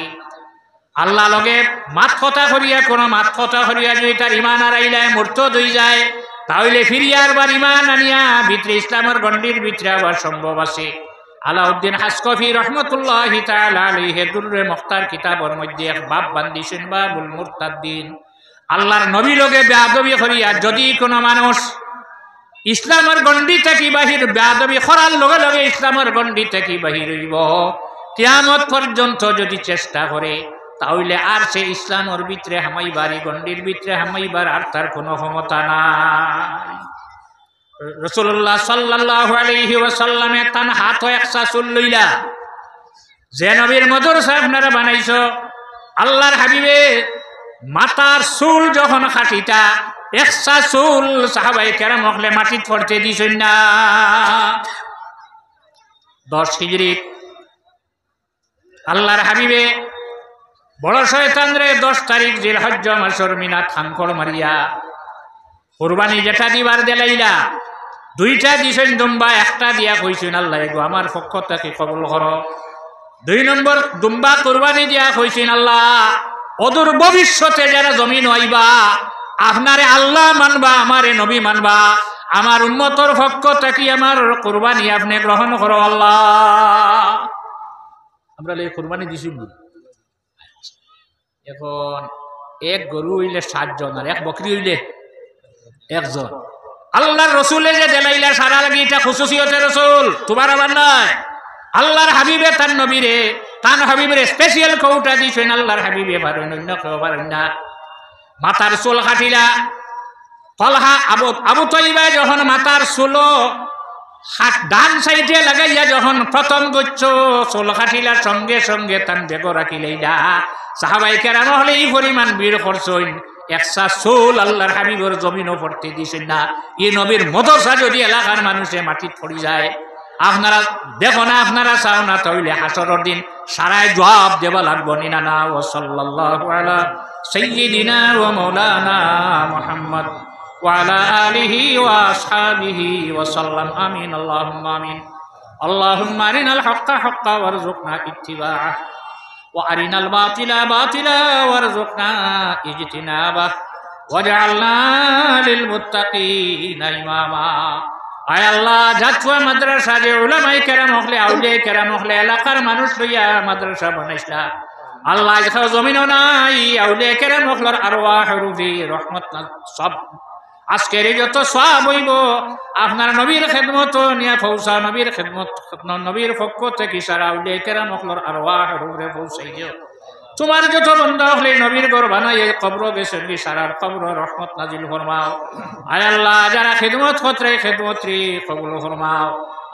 আল্লাহ লগে মাত কথা করিয়া কোনো মাত কথা করিয়া যদি তার ইমান হারাইলায় মুরতাদ হয়ে যায় তাহলে ফিরিয়ার বার ইমান আনিয়া ভিতরে ইসলামের গণ্ডির ভিতরে আবার সম্ভব আছে আলাউদ্দিন হাসকফি রহমতুল্লাহি তাআলা আলাইহি দুররে মুখতার কিতাবের মধ্যে এক বাব বান্দিছেন বাবুল মুরতাদ্দিন আল্লাহর নবী লগে বেয়াদবি করিয়া যদি কোনো মানুষ ইসলামের গণ্ডি থেকে বাহির বেয়াদবি করার লগে লগে ইসলামের গণ্ডি থেকে বাহির হইব কিয়ামত পর্যন্ত যদি চেষ্টা করে তাহলে আর সে ইসলামের ভিতরে হামাইবার গণ্ডির ভিতরে হামাইবার আর তার কোনো ক্ষমতা নাই রাসূলুল্লাহ সাল্লাল্লাহু আলাইহি ওয়াসাল্লামে তান হাত একসা চুল লইলা যে নবীর মাদ্রাসা আপনারা বানাইছো আল্লাহর হাবিবে মাতার চুল যখন কাটিতা একসা চুল সাহাবাই কেরাম হলে মাটিত পড়তে দিছেন না 10 হিজরি আল্লাহর হাবিবে বড় শয়তান রে 10 তারিখ জিলহজ্জ মাসের মিনাত খানকড় মারিয়া কুরবানি যেটা দিবার দেলাইলা 2টা দিছেন দুম্বা একটা দিয়া কইছেন আল্লাহ গো আমার পক্ষ থেকে কবুল করো 2 নম্বর দুম্বা কুরবানি দিয়া কইছেন আল্লাহ অদূর ভবিষ্যতে যারা জমিন হইবা আপনারে আল্লাহ মানবা আমারে নবী মানবা আমার উম্মতর পক্ষ থেকে আমার কুরবানি আপনি গ্রহণ করো আল্লাহ আমরা এই কুরবানি দিছি এখন এক গরু হইলে 7 জন আর এক বকরি হইলে 1 জন আল্লাহর রাসূলে যে দেলাইলা সারা লাগি এটা খুশুসিয়তে রাসূল তোমার আমার নয় আল্লাহর হাবিবে তার নবীরে তান হাবিবের স্পেশাল কৌটা দিছেন আল্লাহর হাবিবে পারেন অন্য কেউ পারেন না মাথার চুল কাটিলা তলহা আবু তাইবা যখন মাথার চুল হাত ডান সাইডে লাগাইয়া যখন প্রথম গচ্ছ চুল কাটিলার সঙ্গে সঙ্গে তান বেগ রাখিলাইলা সাহাবাই কেরাম হলে এই পরিমাণ বীর করছেন একসা চুল আল্লাহর হাবিবের জমিনও পড়তে দিছেন না এই নবীর মদরসা যদি এলাকার মানুষে মাটিত পড়ি যায় আপনারা দেখো না আপনারা চাও না তাহলে হাসরের দিন সারাই জবাব দেবা লাগবো নিনা না ও সাল্লাল্লাহু আলা সাইয়্যিদিনা ওয়া মাওলানা মুহাম্মদ ওয়া আলা আলিহি ওয়া আসহাবিহি ওয়া সাল্লাম আমিন আল্লাহুম্মা আমিন আল্লাহুম্মা আরিনাল হাক্কা হাক্কা ওয়ারযুকনা ইত্তিবাআহ ওয়া আরিনাল বাতিলা বাতিলা ওয়ারযুকনা ইজতিনাবাহ ওয়াজআলনা লিল মুত্তাকিনা ইমামা আয় আল্লাহ জাতওয়া মাদ্রাসা যে উলামায়ে কেরাম হলে আউলিয়ায়ে কেরাম হলে এলাকার মানুষ লইয়া মাদ্রাসা বানাইছলা আল্লাহ যখন জমিনও নাই আউলিয়ায়ে কেরাম হলর আরওয়াহ রুহি রহমত সব আজকের যত সওয়াব হইব আপনার নবীর খেদমত নিয়া পৌঁছা নবীর খেদমত নবীর পক্ষ থেকে সারা আউলিয়ায়ে কেরাম হলর আরওয়াহ রুহে পৌঁছাই দিও তোমার যত বন্ধা হলে নবীর ঘর বানাইয়ে কবর গেছেন সারার কবর রহমত নাজিল ফরমাও আয় আল্লাহ যারা খেদমত করতে খেদমত্রী কবুল ফরমাও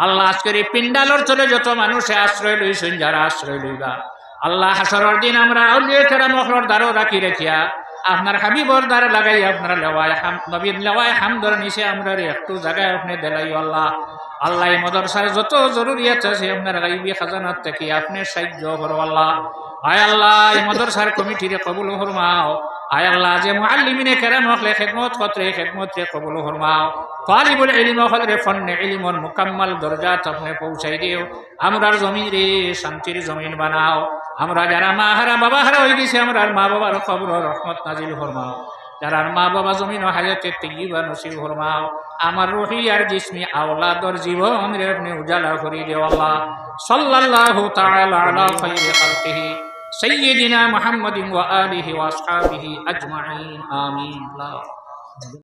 আল্লাহ আজকের এই পিন্ডালর তলে যত মানুষে আশ্রয় লইছেন যারা আশ্রয় লইবা আল্লাহ হাসরের দিন আমরা আউলিয়া কেরাম মখলর দ্বারও রাখি রেখিয়া আপনার হাবিবর দ্বারা লাগাই আপনারা লেওয়ায় নবীর লেওয়ায় হামদর নিচে আমরা একটু জায়গায় আপনি দেলাই আল্লাহ আল্লাহ এই মাদ্রাসার যত জরুরিয়াত আছে আপনার গাইবী খাজানাত থেকে আপনি সাহায্য করো আল্লাহ। আয় আল্লাহ এই মাদ্রাসার কমিটির কবুল ফরমাও। আয় আল্লাহ যে মুআল্লিমিনে কেরাম হলে খেদমত রে কবুল ফরমাও। তালিবুল ইলম হলে ফন্নে ইলমর মুকাম্মাল দরজাত আপনি পৌঁছাই দিও। আমরার জমিন রে শান্তির জমিন বানাও। আমরা যারা মা হারা বাবা হারা হয়ে গেছে আমরার মা বাবার কবর রহমত নাজিল ফরমাও। যারা মা বাবা জমিন হায়াতে তৈয়বা নসিব ফরমাও। আমার রুহি আর জিসমি আওলাদর জীবন রে আপনি উজালা করে দিও আল্লাহ। সাল্লাল্লাহু তাআলা আলা খায়রি খালকিহি সাইয়্যিদিনা মুহাম্মাদিন ওয়া আলিহি ওয়া আসহাবিহি আজমাইন আমিন।